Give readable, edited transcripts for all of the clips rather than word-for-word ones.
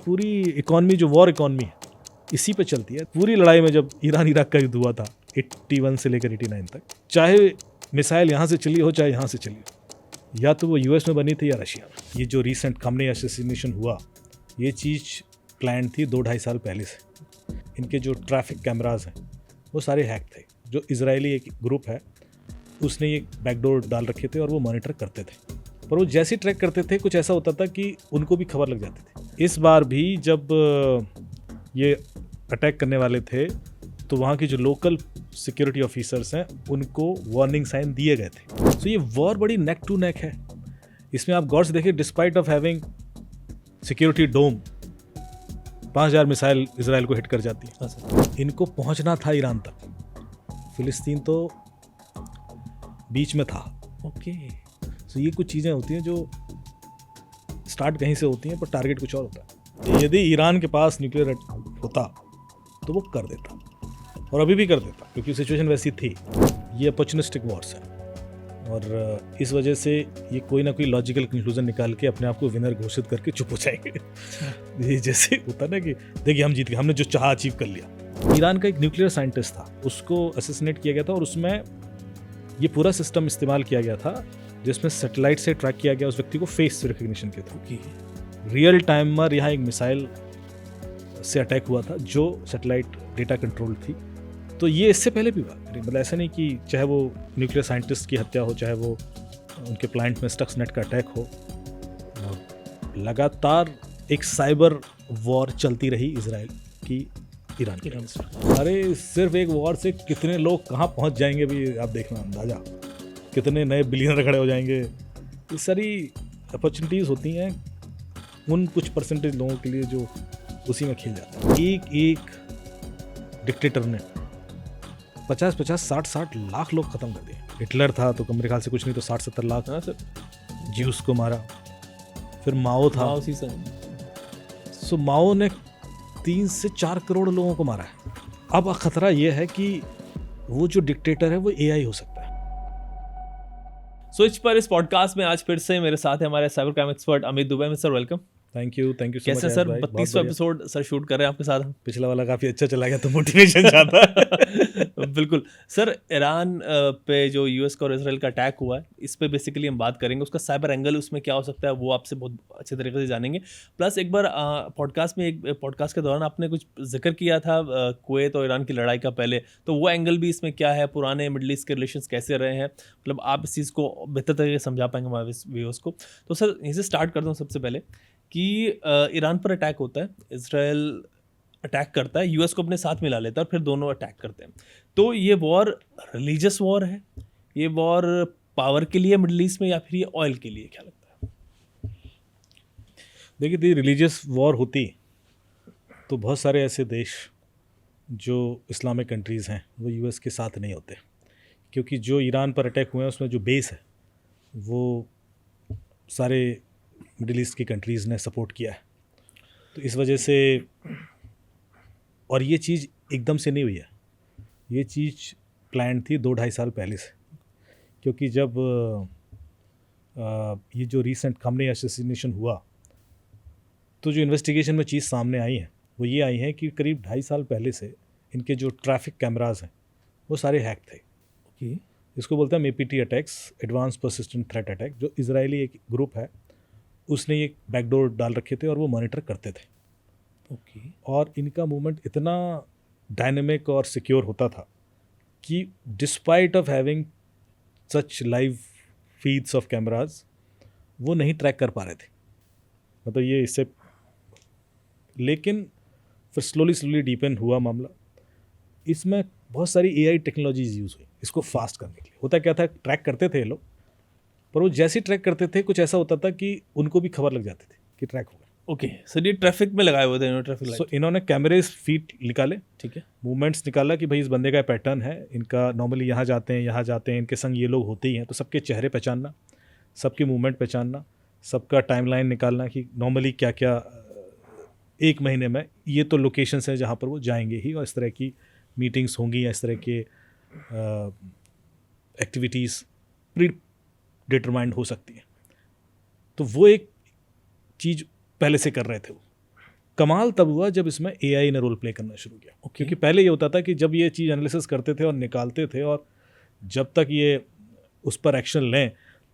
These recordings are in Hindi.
पूरी इकॉनमी जो वॉर इकॉनमी है इसी पे चलती है। पूरी लड़ाई में जब ईरान इराक का युद्ध हुआ था 81 से लेकर 89 तक, चाहे मिसाइल यहाँ से चली हो चाहे यहाँ से चली हो, या तो वो यूएस में बनी थी या रशिया में। ये जो रिसेंट खमनी असैसिनेशन हुआ, ये चीज़ प्लान थी 2-2.5 साल पहले से। इनके जो ट्रैफिक कैमराज हैं वो सारे हैक थे। जो इजरायली एक ग्रुप है उसने ये बैकडोर डाल रखे थे और वो मॉनिटर करते थे, पर वो जैसे ट्रैक करते थे कुछ ऐसा होता था कि उनको भी खबर लग जाती थी। इस बार भी जब ये अटैक करने वाले थे तो वहाँ के जो लोकल सिक्योरिटी ऑफिसर्स हैं उनको वार्निंग साइन दिए गए थे। सो ये वॉर बड़ी नेक टू नेक है। इसमें आप गौर से देखिए, despite of having security dome 5000 missile Israel को हिट कर जाती है। इनको पहुंचना था ईरान तक, फिलिस्तीन तो बीच में था। ओके, सो ये कुछ चीज़ें होती हैं जो स्टार्ट कहीं से होती हैं पर टारगेट कुछ और होता है। यदि ईरान के पास न्यूक्लियर होता तो वो कर देता, और अभी भी कर देता, क्योंकि सिचुएशन वैसी थी। ये अपॉर्चुनिस्टिक वॉर्स है और इस वजह से ये कोई ना कोई लॉजिकल कंक्लूजन निकाल के अपने आप को विनर घोषित करके चुप हो जाएंगे। ये जैसे होता ना कि देखिए हम जीत गए, हमने जो चाहा अचीव कर लिया। ईरान का एक न्यूक्लियर साइंटिस्ट था, उसको असैसिनेट किया गया था और उसमें ये पूरा सिस्टम इस्तेमाल किया गया था जिसमें सैटेलाइट से ट्रैक किया गया उस व्यक्ति को फेस रिकग्निशन के थ्रू। रियल टाइमर यहाँ एक मिसाइल से अटैक हुआ था जो सैटेलाइट डेटा कंट्रोल थी। तो ये इससे पहले भी हुआ, मतलब ऐसा नहीं कि चाहे वो न्यूक्लियर साइंटिस्ट की हत्या हो, चाहे वो उनके प्लांट में स्टक्सनेट का अटैक हो, लगातार एक साइबर वॉर चलती रही इजराइल की ईरान की। अरे सिर्फ एक वॉर से कितने लोग कहाँ पहुँच जाएंगे भी आप देखना, अंदाजा कितने नए बिलियनर खड़े हो जाएंगे। ये सारी अपॉर्चुनिटीज़ होती हैं उन कुछ परसेंटेज लोगों के लिए जो उसी में खिल जाता है। एक डिक्टेटर ने 50-50, 60-60 लाख लोग ख़त्म कर दिए। हिटलर था तो मेरे ख्याल से कुछ नहीं तो 60-70 लाख ज्यूस को मारा। फिर माओ था, सो माओ ने 3 से 4 करोड़ लोगों को मारा है। अब खतरा यह है कि वो जो डिक्टेटर है वो एआई हो सकता है। स्विच पर इस पॉडकास्ट में आज फिर से मेरे साथ है हमारे cyber crime expert Amit Dubey में। Sir welcome. Thank you so much. कैसे सर 32वां एपिसोड सर शूट कर रहे हैं आपके साथ? पिछला वाला काफ़ी अच्छा चला गया तो मोटिवेशन ज़्यादा। बिल्कुल सर, ईरान पे जो यूएस का और इसराइल का अटैक हुआ है इस पे बेसिकली हम बात करेंगे। उसका साइबर एंगल उसमें क्या हो सकता है वो आपसे बहुत अच्छे तरीके से जानेंगे। प्लस एक बार पॉडकास्ट के दौरान आपने कुछ जिक्र किया था कुवैत और ईरान की लड़ाई का पहले, तो वो एंगल भी इसमें क्या है, पुराने मिडल ईस्ट के रिलेशंस कैसे रहे हैं, मतलब आप इस चीज़ को बेहतर तरीके से समझा पाएंगे हमारे व्यूअर्स को। तो सर यहीं से स्टार्ट करता हूँ सबसे पहले कि ईरान पर अटैक होता है, इसराइल अटैक करता है, यूएस को अपने साथ मिला लेता है और फिर दोनों अटैक करते हैं। तो ये वॉर रिलीजियस वॉर है, ये वॉर पावर के लिए मिडल ईस्ट में, या फिर ये ऑयल के लिए, क्या लगता है? देखिए रिलीजियस वॉर होती तो बहुत सारे ऐसे देश जो इस्लामिक कंट्रीज़ हैं वो यूएस के साथ नहीं होते, क्योंकि जो ईरान पर अटैक हुए हैं उसमें जो बेस है वो सारे मिडिल ईस्ट की कंट्रीज़ ने सपोर्ट किया है। तो इस वजह से, और ये चीज़ एकदम से नहीं हुई है, ये चीज़ प्लान थी 2-2.5 साल पहले से। क्योंकि जब ये जो रिसेंट खमनी असैसिनेशन हुआ तो जो इन्वेस्टिगेशन में चीज़ सामने आई है वो ये आई है कि करीब 2.5 साल पहले से इनके जो ट्रैफिक कैमराज हैं वो सारे हैक थे। ओके, इसको बोलते हैं APT attacks, advance persistent threat attack. जो इजरायली एक ग्रुप है उसने ये बैकडोर डाल रखे थे और वो मॉनिटर करते थे। ओके, और इनका मूवमेंट इतना डायनेमिक और सिक्योर होता था कि despite of having such live feeds of cameras वो नहीं ट्रैक कर पा रहे थे। मतलब ये इससे, लेकिन फिर स्लोली डीपन हुआ मामला। इसमें बहुत सारी एआई टेक्नोलॉजीज यूज़ हुई इसको फास्ट करने के लिए। होता क्या था, ट्रैक करते थे ये लोग, पर वो जैसे ट्रैक करते थे कुछ ऐसा होता था कि उनको भी खबर लग जाती थी कि ट्रैक हो गया। ओके, सर ये ट्रैफिक में लगाए हुए थे ट्रैफिक लाइट। इन्होंने कैमरेज फीड निकाले, ठीक है, मूवमेंट्स निकाला कि भाई इस बंदे का पैटर्न है, इनका नॉर्मली यहाँ जाते हैं, इनके संग ये लोग होते ही हैं, तो सबके चेहरे पहचानना, सबकी मूवमेंट पहचानना, सबका टाइमलाइन निकालना कि नॉर्मली क्या क्या एक महीने में ये तो लोकेशंस हैं जहाँ पर वो जाएंगे ही, और इस तरह की मीटिंग्स होंगी या इस तरह के एक्टिविटीज़ प्री डिटरमाइंड हो सकती है। तो वो एक चीज़ पहले से कर रहे थे वो। कमाल तब हुआ जब इसमें AI ने रोल प्ले करना शुरू किया। क्योंकि पहले ये होता था कि जब ये चीज़ एनालिसिस करते थे और निकालते थे और जब तक ये उस पर एक्शन लें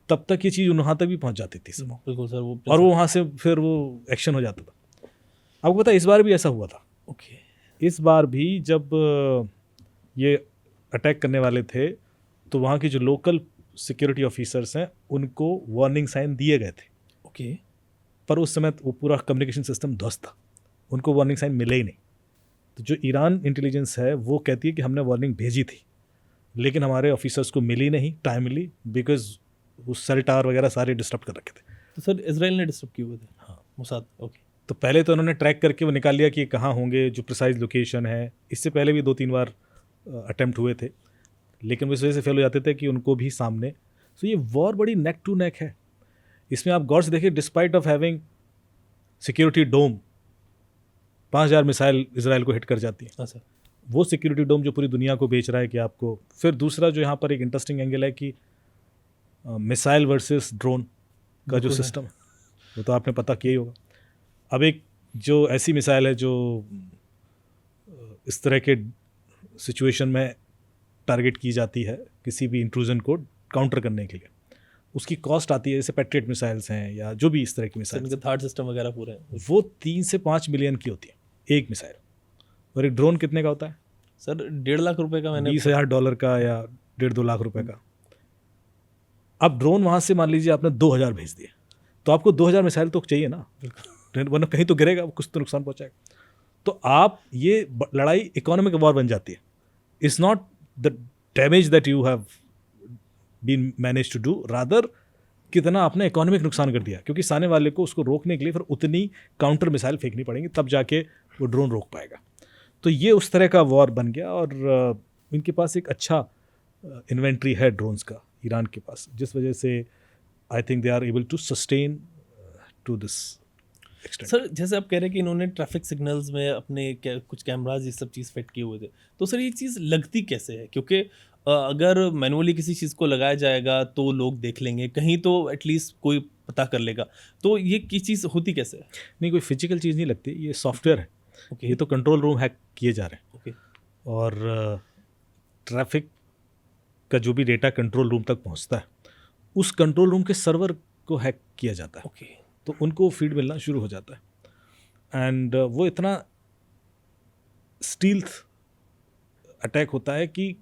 तब तक ये चीज़ वहाँ तक भी पहुँच जाती थी सब, बिल्कुल सर, वो और वो वहाँ से फिर वो एक्शन हो जाता था। आपको पता है इस बार भी ऐसा हुआ था। ओके, इस बार भी जब ये अटैक करने वाले थे तो वहाँ के जो लोकल सिक्योरिटी ऑफिसर्स हैं उनको वार्निंग साइन दिए गए थे, ओके, पर उस समय वो पूरा कम्युनिकेशन सिस्टम ध्वस्त था, उनको वार्निंग साइन मिले ही नहीं। तो जो ईरान इंटेलिजेंस है वो कहती है कि हमने वार्निंग भेजी थी लेकिन हमारे ऑफिसर्स को मिली नहीं टाइमली, बिकॉज वो सेल टावर वगैरह सारे डिस्टर्ब कर रखे थे। तो सर इसराइल ने डिस्टर्ब किए हुए थे? हाँ, मोसाद। ओके, तो पहले तो उन्होंने ट्रैक करके वो निकाल लिया कि ये कहाँ होंगे, जो प्रिसाइज लोकेशन है। इससे पहले भी 2-3 बार अटेम्प्ट हुए थे लेकिन वो इस वजह से फेल हो जाते थे कि उनको भी सामने। तो ये वॉर बड़ी नेक टू नेक है। इसमें आप गौर से देखिए, despite of having security dome 5000 missile Israel को हिट कर जाती है। हाँ सर, वो सिक्योरिटी डोम जो पूरी दुनिया को बेच रहा है कि आपको। फिर दूसरा जो यहाँ पर एक इंटरेस्टिंग एंगल है कि मिसाइल वर्सेस ड्रोन का जो बिल्कुल है। सिस्टम है वो तो आपने पता किया ही होगा। अब एक जो ऐसी मिसाइल है जो इस तरह के सिचुएशन में टारगेट की जाती है किसी भी इंट्रूजन को काउंटर करने के लिए, उसकी कॉस्ट आती है, जैसे पैट्रियट मिसाइल्स हैं या जो भी इस तरह की सर मिसाइल, इनके थर्ड सिस्टम वगैरह पूरे हैं। वो 3 से 5 मिलियन की होती है एक मिसाइल। और एक ड्रोन कितने का होता है? सर 1.5 लाख रुपए का मैंने $20,000 का या 1.5-2 लाख रुपए का। अब ड्रोन वहाँ से मान लीजिए आपने 2000 भेज दिए तो आपको 2000 मिसाइल तो चाहिए ना, वरना कहीं तो गिरेगा, कुछ तो नुकसान पहुँचाएगा। तो आप ये लड़ाई इकोनॉमिक वॉर बन जाती है। It's not the damage that you have been manage to do, rather कितना आपने इकोनॉमिक नुकसान कर दिया, क्योंकि सामने वाले को उसको रोकने के लिए फिर उतनी काउंटर मिसाइल फेंकनी पड़ेंगी तब जाके वो ड्रोन रोक पाएगा। तो ये उस तरह का वॉर बन गया। और इनके पास एक अच्छा इन्वेंट्री है ड्रोन्स का ईरान के पास, जिस वजह से I think they are able to sustain to this extent. Sir जैसे आप कह रहे हैं कि इन्होंने ट्रैफिक सिग्नल्स में अपने कुछ कैमराज ये सब चीज़ फिट किए हुए थे, तो सर ये चीज़ लगती कैसे है? क्योंकि अगर मैनुअली किसी चीज़ को लगाया जाएगा तो लोग देख लेंगे, कहीं तो एटलीस्ट कोई पता कर लेगा, तो ये की चीज़ होती कैसे है? नहीं, कोई फिजिकल चीज़ नहीं लगती, ये सॉफ्टवेयर है। ओके, ये तो कंट्रोल रूम हैक किए जा रहे हैं ओके, और ट्रैफिक का जो भी डेटा कंट्रोल रूम तक पहुंचता है उस कंट्रोल रूम के सर्वर को हैक किया जाता है, ओके, तो उनको फीड मिलना शुरू हो जाता है। एंड वो इतना स्टील्थ अटैक होता है कि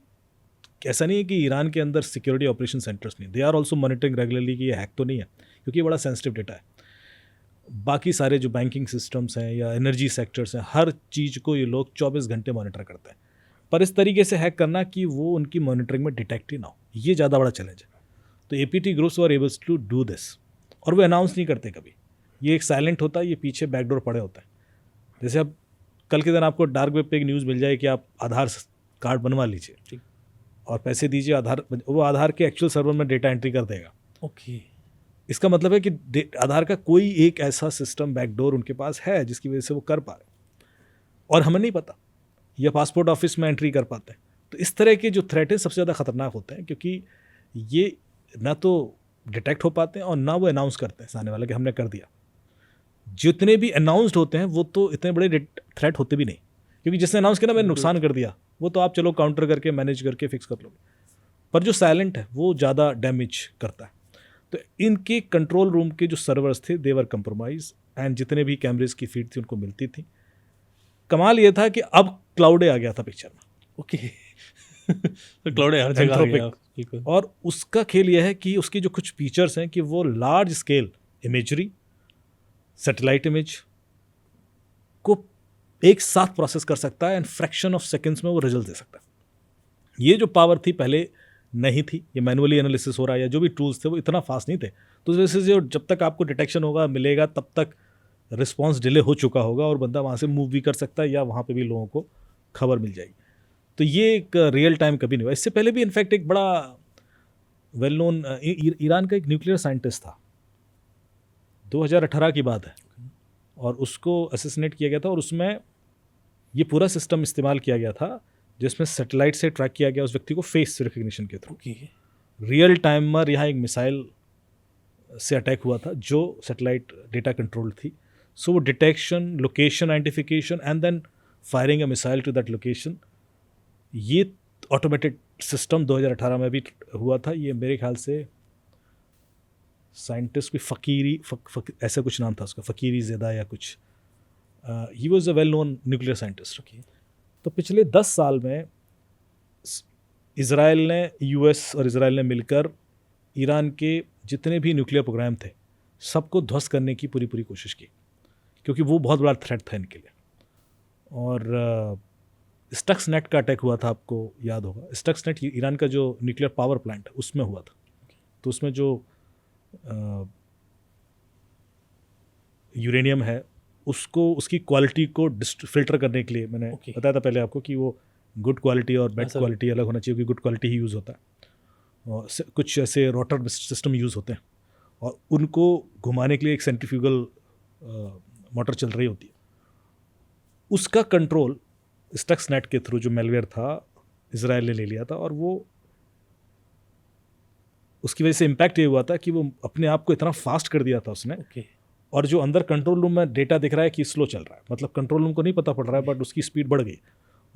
ऐसा नहीं है कि ईरान के अंदर सिक्योरिटी ऑपरेशन सेंटर्स नहीं, they are also monitoring regularly कि ये हैक तो नहीं है, क्योंकि ये बड़ा सेंसिटिव डेटा है। बाकी सारे जो बैंकिंग सिस्टम्स हैं या एनर्जी सेक्टर्स हैं, हर चीज़ को ये लोग 24 घंटे मॉनिटर करते हैं, पर इस तरीके से हैक करना कि वो उनकी मॉनिटरिंग में डिटेक्ट ही ना हो, ये ज़्यादा बड़ा चैलेंज है। तो APT groups were ables to do this, और वो अनाउंस नहीं करते कभी, ये एक साइलेंट होता है, ये पीछे बैकडोर पड़े होता है। जैसे अब कल के दिन आपको डार्क वेब पे एक न्यूज़ मिल जाए कि आप आधार कार्ड बनवा लीजिए, ठीक, और पैसे दीजिए, आधार, वो आधार के एक्चुअल सर्वर में डेटा एंट्री कर देगा। ओके, इसका मतलब है कि आधार का कोई एक ऐसा सिस्टम बैकडोर उनके पास है जिसकी वजह से वो कर पा रहे और हमें नहीं पता, या पासपोर्ट ऑफिस में एंट्री कर पाते हैं। तो इस तरह के जो थ्रेट है सबसे ज़्यादा खतरनाक होते हैं, क्योंकि ये ना तो डिटेक्ट हो पाते हैं और ना वो अनाउंस करते हैं सामने वाले कि हमने कर दिया। जितने भी अनाउंस्ड होते हैं वो तो इतने बड़े थ्रेट होते भी नहीं, क्योंकि जिसने अनाउंस किया ना मैंने नुकसान कर दिया, वो तो आप चलो काउंटर करके मैनेज करके फिक्स कर लोगे, पर जो साइलेंट है वो ज़्यादा डैमेज करता है। तो इनके कंट्रोल रूम के जो सर्वर्स थे दे वर कंप्रोमाइज, एंड जितने भी कैमरेज की फीड थी उनको मिलती थी। कमाल ये था कि अब क्लाउडे आ गया था पिक्चर में। ओके, तो क्लाउड हर जगह आ गया, बिल्कुल। और उसका खेल यह है कि उसकी जो कुछ फीचर्स हैं कि वो large scale imagery, satellite image को एक साथ प्रोसेस कर सकता है एंड फ्रैक्शन ऑफ सेकंड्स में वो रिजल्ट दे सकता है। ये जो पावर थी पहले नहीं थी, ये मैनुअली एनालिसिस हो रहा है या जो भी टूल्स थे वो इतना फास्ट नहीं थे, तो उस वजह से जो जब तक आपको डिटेक्शन होगा मिलेगा तब तक रिस्पॉन्स डिले हो चुका होगा और बंदा वहाँ से मूव भी कर सकता है या वहाँ पे भी लोगों को खबर मिल जाएगी। तो ये एक रियल टाइम कभी नहीं हुआ। इससे पहले भी इनफैक्ट एक बड़ा वेल नोन ईरान का एक न्यूक्लियर साइंटिस्ट था, 2018 की बात है, और उसको असैसिनेट किया गया था, और उसमें ये पूरा सिस्टम इस्तेमाल किया गया था जिसमें सैटेलाइट से ट्रैक किया गया उस व्यक्ति को फेस रिकग्निशन के थ्रू। रियल टाइमर यहाँ एक मिसाइल से अटैक हुआ था जो सैटेलाइट डेटा कंट्रोल थी, सो वो detection, location identification and then firing a missile to that location, ये ऑटोमेटेड सिस्टम 2018 में भी हुआ था। ये मेरे ख्याल से साइंटिस्ट कोई ऐसा कुछ नाम था उसका, फ़कीरी ज़ेदा या कुछ, he was a well known nuclear scientist. तो पिछले 10 साल में इज़राइल ने, यूएस और इज़राइल ने मिलकर ईरान के जितने भी न्यूक्लियर प्रोग्राम थे सबको ध्वस्त करने की पूरी कोशिश की, क्योंकि वो बहुत बड़ा थ्रेट था इनके लिए। और स्टक्सनेट का अटैक हुआ था, आपको याद होगा। स्टक्सनेट ईरान का जो न्यूक्लियर पावर प्लांट है उसमें हुआ था। तो उसमें जो यूरेनियम है उसको, उसकी क्वालिटी को फिल्टर करने के लिए, मैंने बताया था पहले आपको कि वो गुड क्वालिटी और बैड क्वालिटी अलग होना चाहिए, क्योंकि गुड क्वालिटी ही यूज़ होता है। और कुछ ऐसे रोटर सिस्टम यूज़ होते हैं और उनको घुमाने के लिए एक सेंट्रीफ्यूगल मोटर चल रही होती है। उसका कंट्रोल स्टक्सनेट के थ्रू, जो मेलवेयर था, इज़राइल ने ले लिया था। और वो उसकी वजह से इम्पैक्ट ये हुआ था कि वो अपने आप को इतना फास्ट कर दिया था उसने। और जो अंदर कंट्रोल रूम में डेटा दिख रहा है कि स्लो चल रहा है, मतलब कंट्रोल रूम को नहीं पता पड़ रहा है, बट उसकी स्पीड बढ़ गई।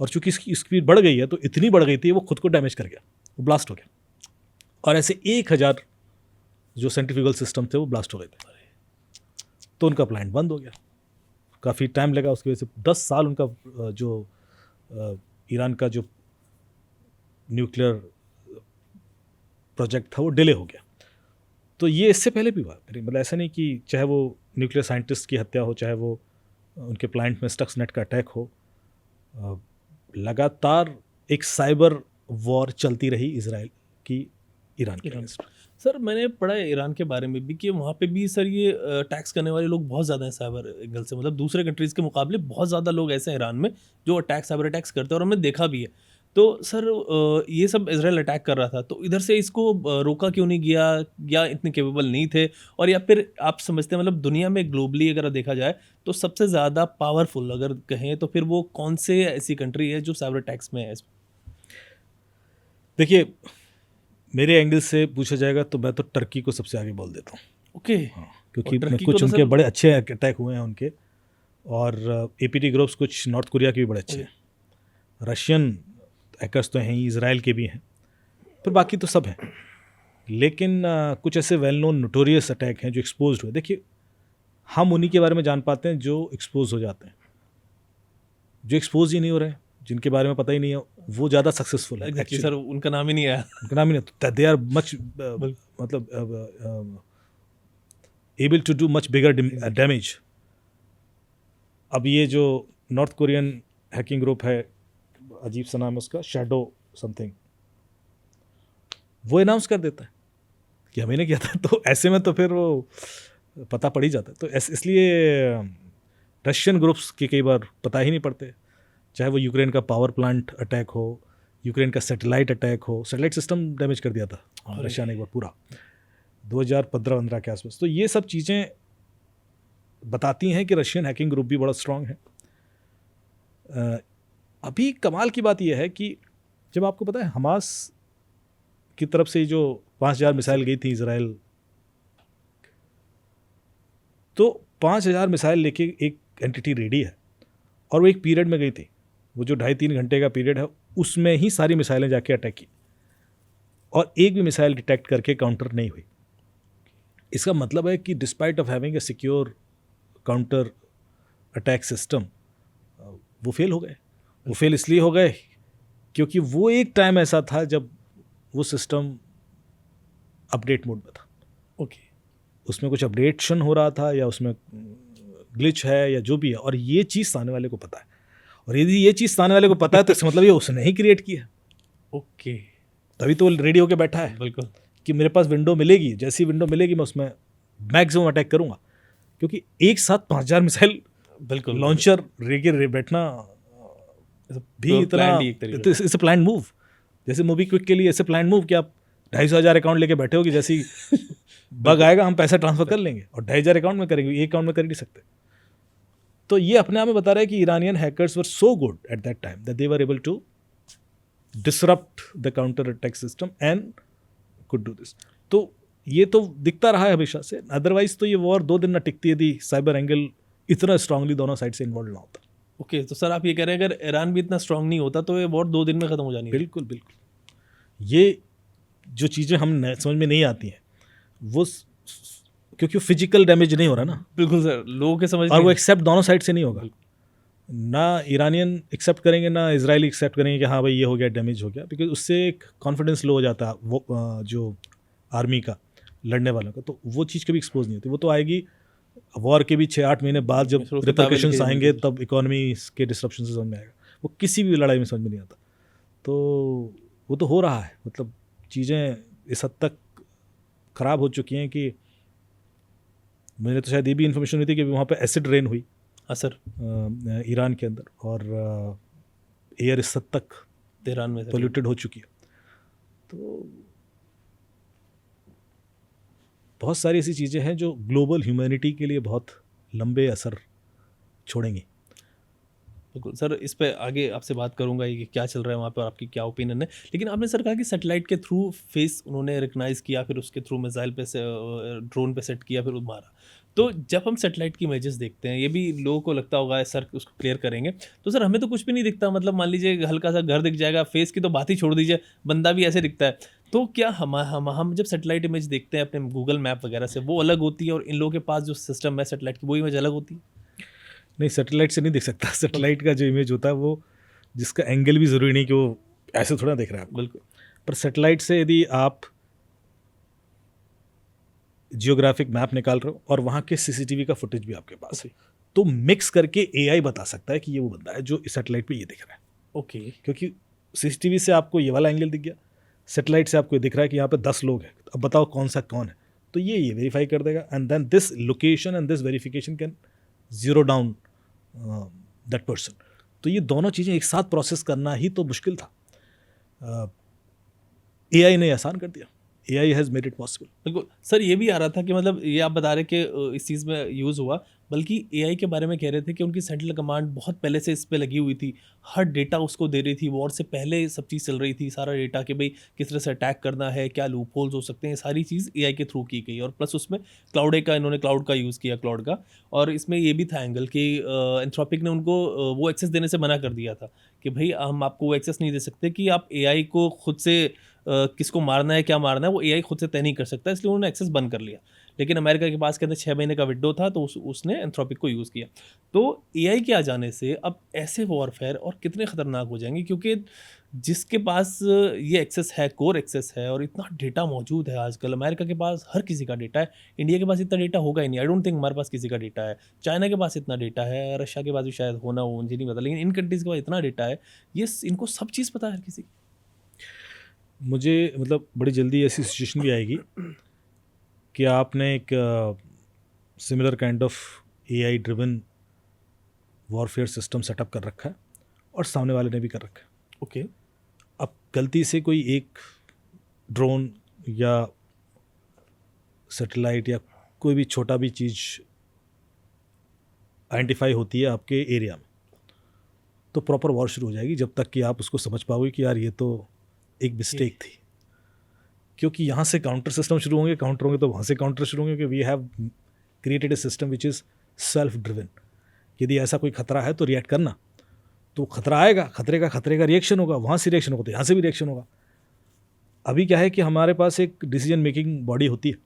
और चूंकि इसकी स्पीड बढ़ गई है तो इतनी बढ़ गई थी वो खुद को डैमेज कर गया, वो ब्लास्ट हो गया। और ऐसे 1000 जो सेंट्रीफ्यूगल सिस्टम थे वो ब्लास्ट हो गए थे। तो उनका प्लांट बंद हो गया, काफ़ी टाइम लगा। उसकी वजह से 10 साल उनका जो ईरान का जो न्यूक्लियर प्रोजेक्ट था वो डिले हो गया। तो ये इससे पहले भी हुआ, मतलब ऐसा नहीं कि चाहे वो न्यूक्लियर साइंटिस्ट की हत्या हो, चाहे वो उनके प्लांट में स्टक्सनेट का अटैक हो, लगातार एक साइबर वॉर चलती रही इजराइल की ईरान के अगेंस्ट। सर मैंने पढ़ा है ईरान के बारे में भी कि वहाँ पे भी सर ये टैक्स करने वाले लोग बहुत ज़्यादा हैं साइबर एंगल से, मतलब दूसरे कंट्रीज़ के मुकाबले बहुत ज़्यादा लोग ऐसे हैं ईरान में जो साइबर अटैक्स करते हैं, और हमने देखा भी है। तो सर ये सब इजराइल अटैक कर रहा था, तो इधर से इसको रोका क्यों नहीं गया, या इतने केपेबल नहीं थे? और या फिर आप समझते हैं मतलब दुनिया में ग्लोबली अगर देखा जाए तो सबसे ज़्यादा पावरफुल अगर कहें तो फिर वो कौन से ऐसी कंट्री है जो साइबर अटैक्स में है? देखिए, मेरे एंगल से पूछा जाएगा तो मैं तो टर्की को सबसे आगे बोल देता हूँ। ओके। हाँ, क्योंकि कुछ उनके बड़े अच्छे अटैक हुए हैं उनके, और एपीटी ग्रुप्स कुछ नॉर्थ कोरिया के भी बड़े अच्छे हैं। रशियन हैकर्स तो हैं ही, इजराइल के भी हैं, फिर बाकी तो सब हैं। लेकिन कुछ ऐसे वेल नोन नोटोरियस अटैक हैं जो एक्सपोज हुए। देखिए, हम उन्हीं के बारे में जान पाते हैं जो एक्सपोज हो जाते हैं। जो एक्सपोज ही नहीं हो रहे हैं, जिनके बारे में पता ही नहीं है, वो ज़्यादा सक्सेसफुल है। एक्चुअली सर उनका नाम ही नहीं आया, उनका नाम ही नहीं, दे आर मच मतलब able to do much bigger damage. अब ये जो नॉर्थ कोरियन हैकिंग ग्रुप है, अजीब सा नाम है उसका, शैडो समथिंग, वो अनाउंस कर देता है कि हमें ने किया था। तो ऐसे में तो फिर वो पता पड़ ही जाता है। तो इसलिए रशियन ग्रुप्स के कई बार पता ही नहीं पड़ते, चाहे वो यूक्रेन का पावर प्लांट अटैक हो, यूक्रेन का सैटेलाइट अटैक हो। सैटेलाइट सिस्टम डैमेज कर दिया था रशिया ने एक बार पूरा 2015-15 के आसपास। तो ये सब चीज़ें बताती हैं कि रशियन हैकिंग ग्रुप भी बड़ा स्ट्रांग है। अभी कमाल की बात यह है कि जब आपको पता है हमास की तरफ से जो 5000 मिसाइल गई थी इजराइल, तो 5000 मिसाइल लेके एक एंटिटी रेडी है, और वो एक पीरियड में गई थी। वो जो 2.5-3 घंटे का पीरियड है उसमें ही सारी मिसाइलें जाके अटैक की, और एक भी मिसाइल डिटेक्ट करके काउंटर नहीं हुई। इसका मतलब है कि despite of having a secure counter attack system, वो फेल हो गए। वो फेल इसलिए हो गए क्योंकि वो एक टाइम ऐसा था जब वो सिस्टम अपडेट मोड में था। ओके। उसमें कुछ अपडेशन हो रहा था, या उसमें ग्लिच है, या जो भी है, और ये चीज़ सामने वाले को पता है। और यदि ये चीज़ सामने वाले को पता है तो इसका मतलब ये उसने ही क्रिएट किया है। ओके। तभी तो वो रेडी होके बैठा है बिल्कुल कि मेरे पास विंडो मिलेगी, जैसी विंडो मिलेगी मैं उसमें मैक्सिमम अटैक करूँगा। क्योंकि एक साथ 5000 मिसाइल बिल्कुल लॉन्चर रेगे बैठना भी इतना, इट्स अ प्लान मूव। जैसे मूवी क्विक के लिए ऐसे प्लान मूव कि आप 250,000 अकाउंट लेके बैठे हो कि जैसे ही बग आएगा हम पैसा ट्रांसफर कर लेंगे, और 2,500 अकाउंट में करेंगे, एक अकाउंट में कर ही नहीं सकते। तो ये अपने आप में बता रहा है कि Iranian hackers were so good at that time that they were able to disrupt the counter attack system and could do this. तो ये तो दिखता रहा है हमेशा से। अदरवाइज तो ये वॉर 2 दिन ना टिकती यदि साइबर एंगल इतना स्ट्रांगली दोनों साइड से इन्वॉल्व ना होता। ओके, तो सर आप ये कह रहे हैं अगर ईरान भी इतना स्ट्रांग नहीं होता तो ये वॉर 2 दिन में खत्म हो जानी थी। बिल्कुल बिल्कुल। ये जो चीज़ें हम समझ में नहीं आती हैं वो क्योंकि फिजिकल डैमेज नहीं हो रहा ना, बिल्कुल सर, लोगों के समझ और वो नहीं। एक्सेप्ट दोनों साइड से नहीं होगा। ना ईरानियन एक्सेप्ट करेंगे ना इजरायली एक्सेप्ट करेंगे कि हाँ भाई ये हो गया, डैमेज हो गया, बिकॉज उससे एक कॉन्फिडेंस लो हो जाता है वो जो आर्मी का, लड़ने वालों का, तो वो चीज़ कभी एक्सपोज नहीं होती। वो तो आएगी वॉर के भी 6-8 महीने बाद जब फिर वो रिपरकशंस किताबें आएंगे लिखी तब इकोनॉमी के डिस्ट्रप्शन से समझ में आएगा। वो किसी भी लड़ाई में समझ में नहीं आता। तो वो तो हो रहा है, मतलब चीज़ें इस हद तक ख़राब हो चुकी हैं कि मुझे तो शायद ये भी इन्फॉर्मेशन हुई थी कि वहाँ पे एसिड रेन हुई हाँ सर, ईरान के अंदर, और एयर इस हद तक तेहरान में सर। पोल्यूटेड हो चुकी है। तो बहुत सारी ऐसी चीज़ें हैं जो ग्लोबल ह्यूमैनिटी के लिए बहुत लंबे असर छोड़ेंगी। बिल्कुल सर, इस पे आगे आपसे बात करूंगा कि क्या चल रहा है वहाँ पे और आपकी क्या ओपिनियन है। लेकिन आपने सर कहा कि सैटेलाइट के थ्रू फेस उन्होंने रिकग्नाइज किया, फिर उसके थ्रू मिसाइल पे से ड्रोन पे सेट किया, फिर मारा। तो जब हम सैटेलाइट की इमेजेस देखते हैं, ये भी लोगों को लगता होगा सर उसको क्लियर करेंगे, तो सर हमें तो कुछ भी नहीं दिखता। मतलब मान लीजिए हल्का सा घर दिख जाएगा, फेस की तो बात ही छोड़ दीजिए, बंदा भी ऐसे दिखता है। तो क्या हम जब सैटेलाइट इमेज देखते हैं अपने गूगल मैप वगैरह से, वो अलग होती है और इन लोगों के पास जो सिस्टम है सैटेलाइट की, वो इमेज अलग होती है? नहीं, सैटेलाइट से नहीं दिख सकता। सैटेलाइट का जो इमेज होता है वो, जिसका एंगल भी ज़रूरी नहीं कि वो ऐसे थोड़ा दिख रहा है आपको। बिल्कुल। पर सैटेलाइट से यदि आप जियोग्राफिक मैप निकाल रहे हो और वहाँ के सीसीटीवी का फुटेज भी आपके पास है, तो मिक्स करके एआई बता सकता है कि ये वो बंदा है जो इस सैटेलाइट पे ये दिख रहा है। ओके। क्योंकि सीसीटीवी से आपको ये वाला एंगल दिख गया, सैटेलाइट से आपको ये दिख रहा है कि यहाँ पे 10 लोग हैं, अब बताओ कौन सा कौन है, तो ये वेरीफाई कर देगा, and then this location and this verification can zero down that person. तो ये दोनों चीज़ें एक साथ प्रोसेस करना ही तो मुश्किल था, एआई ने आसान कर दिया। AI has made it possible. बिल्कुल सर, ये भी आ रहा था कि मतलब ये आप बता रहे कि इस चीज़ में यूज़ हुआ, बल्कि एआई के बारे में कह रहे थे कि उनकी सेंट्रल कमांड बहुत पहले से इस पे लगी हुई थी, हर डेटा उसको दे रही थी, वॉर से पहले सब चीज़ चल रही थी, सारा डेटा कि भाई किस तरह से अटैक करना है, क्या लूप होल्स हो सकते हैं, सारी चीज़ एआई के थ्रू की गई। और प्लस उसमें इन्होंने क्लाउड का यूज़ किया, क्लाउड का। और इसमें ये भी था एंगल कि एंथ्रोपिक ने उनको वो एक्सेस देने से मना कर दिया था कि भाई हम आपको वो एक्सेस नहीं दे सकते कि आप एआई को खुद से किसको मारना है, क्या मारना है, वो एआई खुद से तय नहीं कर सकता, इसलिए उन्होंने एक्सेस बंद कर लिया। लेकिन अमेरिका के पास कहते 6 महीने का विंडो था, तो उसने एंथ्रोपिक को यूज़ किया। तो एआई के आ जाने से अब ऐसे वॉरफेयर और कितने खतरनाक हो जाएंगे, क्योंकि जिसके पास ये एक्सेस है, कोर एक्सेस है, और इतना डेटा मौजूद है आजकल। अमेरिका के पास हर किसी का डेटा है, इंडिया के पास इतना डेटा होगा ही नहीं। आई डोंट थिंक हमारे पास किसी का डेटा है। चाइना के पास इतना डेटा है, रशिया के पास भी शायद होना हो, मुझे नहीं पता, लेकिन इन कंट्रीज़ के पास इतना डेटा है, ये इनको सब चीज़ पता है हर किसी। मुझे मतलब बड़ी जल्दी ऐसी सिचुएशन भी आएगी कि आपने एक similar kind of AI driven warfare system setup कर रखा है और सामने वाले ने भी कर रखा है। ओके। अब गलती से कोई एक ड्रोन या सैटेलाइट या कोई भी छोटा भी चीज़ आइडेंटिफाई होती है आपके एरिया में, तो प्रॉपर वॉर शुरू हो जाएगी, जब तक कि आप उसको समझ पाओगे कि यार ये तो एक मिस्टेक थी। क्योंकि यहाँ से काउंटर सिस्टम शुरू होंगे, काउंटर होंगे तो वहाँ से काउंटर शुरू होंगे, क्योंकि we have created a system which is self driven. यदि ऐसा कोई खतरा है तो रिएक्ट करना, तो खतरा आएगा, खतरे का रिएक्शन होगा, वहाँ से रिएक्शन होगा तो यहाँ से भी रिएक्शन होगा। अभी क्या है कि हमारे पास एक डिसीजन मेकिंग बॉडी होती है,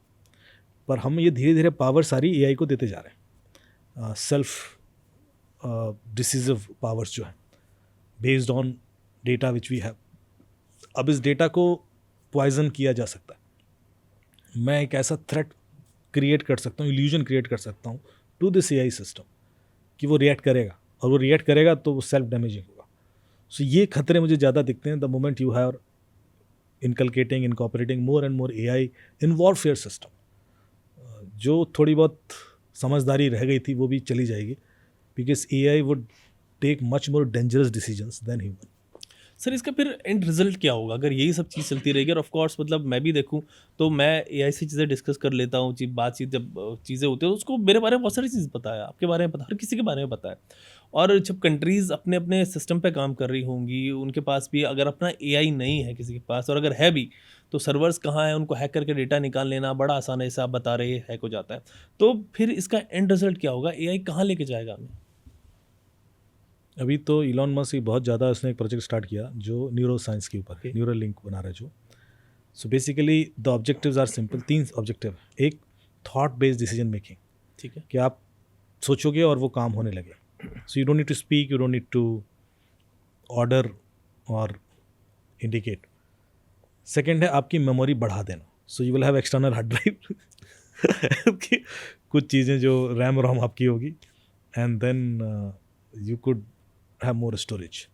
पर हम ये धीरे धीरे पावर सारी एआई को देते जा रहे हैं, सेल्फ डिसिसिव पावर्स जो है based on data which we have. अब इस डेटा को पॉइजन किया जा सकता है। मैं एक ऐसा थ्रेट क्रिएट कर सकता हूँ, इल्यूजन क्रिएट कर सकता हूँ टू दिस एआई सिस्टम कि वो रिएक्ट करेगा, और वो रिएक्ट करेगा तो वो सेल्फ डैमेजिंग होगा। सो ये खतरे मुझे ज़्यादा दिखते हैं the moment you have inculcating incorporating more and more AI in warfare system. जो थोड़ी बहुत समझदारी रह गई थी वो भी चली जाएगी, because AI would take much more dangerous decisions than human. Sir इसका फिर एंड रिजल्ट क्या होगा अगर यही सब चीज़ चलती रहेगी? और ऑफ कोर्स मतलब मैं भी देखूं तो मैं एआई से चीज़ें डिस्कस कर लेता हूँ, बातचीत जब चीज़ें होती है तो उसको मेरे बारे में बहुत सारी चीज़ पता है, आपके बारे में पता है, हर किसी के बारे में पता है। और जब कंट्रीज़ अपने अपने सिस्टम पे काम कर रही होंगी, उनके पास भी अगर अपना एआई नहीं है किसी के पास, और अगर है भी तो सर्वर्स कहाँ है, उनको हैक करके डेटा निकाल लेना बड़ा आसान है, जैसे आप बता रहे हैं हैक हो जाता है। तो फिर इसका एंड रिजल्ट क्या होगा, एआई कहाँ लेके जाएगा हमें? अभी तो इलॉन मस्क ही बहुत ज़्यादा उसने एक प्रोजेक्ट स्टार्ट किया जो न्यूरो साइंस के ऊपर Okay. न्यूरल लिंक बना रहा है जो। So basically the objectives are simple, 3 objective. एक, थॉट बेस्ड डिसीजन मेकिंग, ठीक है। कि आप सोचोगे और वो काम होने लगे। So you don't need to speak, you don't need to order और इंडिकेट। सेकेंड है आपकी मेमोरी बढ़ा देना, so you will have external hard drive कि कुछ चीज़ें जो रैम रोम आपकी होगी, and then you could have more storage.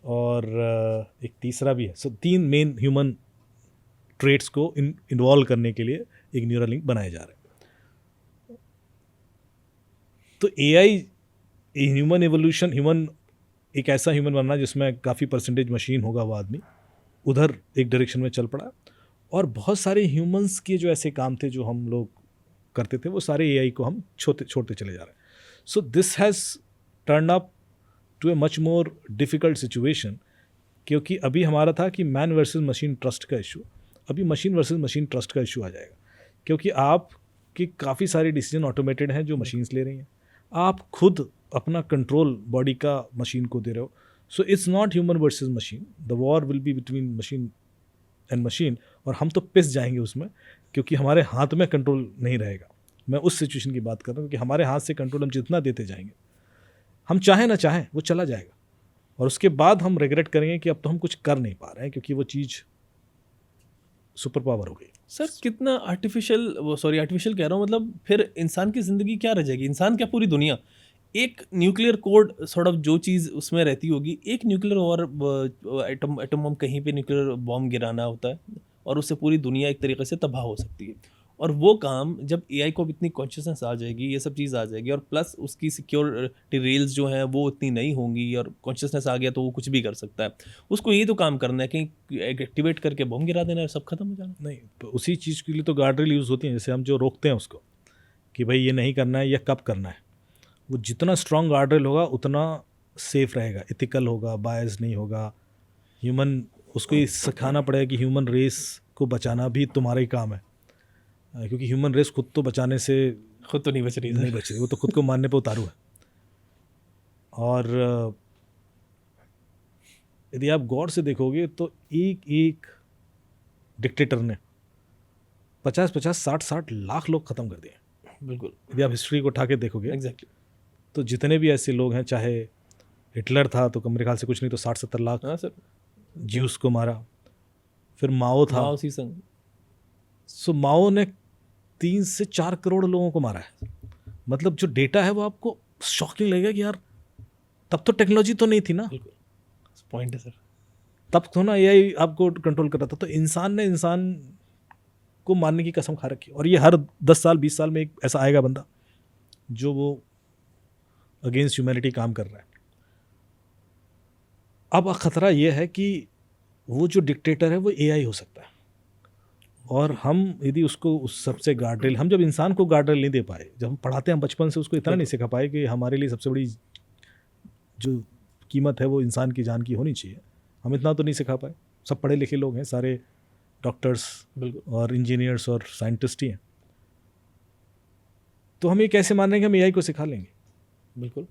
और एक तीसरा भी है। सो 3 मेन ह्यूमन ट्रेट्स को इन्वॉल्व करने के लिए एक न्यूरल लिंक बनाए जा रहे हैं। तो एआई ह्यूमन एवोल्यूशन, ह्यूमन एक ऐसा ह्यूमन बनना जिसमें काफ़ी परसेंटेज मशीन होगा, वो आदमी उधर एक डायरेक्शन में चल पड़ा। और बहुत सारे ह्यूमंस के जो ऐसे काम थे जो हम लोग करते थे, वो सारे एआई को हम छोड़ते चले जा रहे हैं। So this has turn up to a much more difficult situation, क्योंकि अभी हमारा था कि मैन वर्सेस मशीन ट्रस्ट का इशू, अभी मशीन वर्सेस मशीन ट्रस्ट का इशू आ जाएगा, क्योंकि आपके काफ़ी सारे डिसीजन ऑटोमेटेड हैं जो मशीन्स ले रही हैं, आप खुद अपना कंट्रोल बॉडी का मशीन को दे रहे हो। So it's not human versus machine, the war will be between machine and machine, और हम तो पिस जाएंगे उसमें, क्योंकि हमारे हाथ में कंट्रोल नहीं रहेगा। मैं उस सिचुएशन की बात कर रहा हूँ कि हमारे हाथ से कंट्रोल हम जितना देते जाएंगे, हम चाहें ना चाहें वो चला जाएगा, और उसके बाद हम रिग्रेट करेंगे कि अब तो हम कुछ कर नहीं पा रहे हैं, क्योंकि वो चीज़ सुपर पावर हो गई। सर कितना आर्टिफिशियल कह रहा हूँ, मतलब फिर इंसान की ज़िंदगी क्या रह जाएगी, इंसान क्या पूरी दुनिया। एक न्यूक्लियर कोड सॉर्ट ऑफ जो चीज़ उसमें रहती होगी, एक न्यूक्लियर और एटम बम कहीं पे न्यूक्लियर बॉम्ब गिराना होता है और उससे पूरी दुनिया एक तरीके से तबाह हो सकती है। और वो काम जब एआई को अब इतनी कॉन्शियसनेस आ जाएगी, ये सब चीज़ आ जाएगी, और प्लस उसकी सिक्योरिटी रेल्स जो हैं वो इतनी नहीं होंगी, और कॉन्शियसनेस आ गया तो वो कुछ भी कर सकता है। उसको ये तो काम करना है कि एक्टिवेट करके बॉम्ब गिरा देना है, सब खत्म हो जाना। नहीं, तो उसी चीज़ के लिए तो गार्ड रेल यूज़ होती हैं, जैसे हम जो रोकते हैं उसको कि भाई ये नहीं करना है या कब करना है। वो जितना स्ट्रॉन्ग गार्ड रेल होगा उतना सेफ रहेगा, इथिकल होगा, बायस नहीं होगा। ह्यूमन, उसको ये सिखाना पड़ेगा कि ह्यूमन रेस को बचाना भी तुम्हारा ही काम है, क्योंकि ह्यूमन रेस खुद तो बचाने से खुद तो नहीं बच रही, नहीं बच रही, वो तो खुद को मारने पे उतारू है। और यदि आप गौर से देखोगे तो एक एक डिक्टेटर ने 50-50, 60-60 लाख लोग ख़त्म कर दिए। बिल्कुल यदि आप हिस्ट्री को उठा के देखोगे एग्जैक्टली। तो जितने भी ऐसे लोग हैं, चाहे हिटलर था तो मेरे ख्याल से कुछ नहीं तो 60-70 लाख हाँ सर, ज्यूस को मारा। फिर माओ था, माओ सी संग, सो माओ ने 3 से 4 करोड़ लोगों को मारा है। मतलब जो डेटा है वो आपको शॉकिंग लगेगा कि यार तब तो टेक्नोलॉजी तो नहीं थी ना, बिल्कुल पॉइंट है सर। तब तो ना एआई आपको कंट्रोल कर रहा था। तो इंसान ने इंसान को मारने की कसम खा रखी, और ये हर 10 साल 20 साल में एक ऐसा आएगा बंदा जो वो अगेंस्ट ह्यूमैनिटी काम कर रहा है। अब खतरा ये है कि वो जो डिक्टेटर है वो एआई हो सकता है, और हम यदि उसको उस सबसे गार्डरेल, हम जब इंसान को गार्डरेल नहीं दे पाए, जब हम पढ़ाते हैं, हम बचपन से उसको इतना नहीं सिखा पाए कि हमारे लिए सबसे बड़ी जो कीमत है वो इंसान की जान की होनी चाहिए, हम इतना तो नहीं सिखा पाए। सब पढ़े लिखे लोग हैं, सारे डॉक्टर्स बिल्कुल और इंजीनियर्स और साइंटिस्ट ही हैं, तो हम ये कैसे मान रहे हैं कि हम एआई को सिखा लेंगे? बिल्कुल।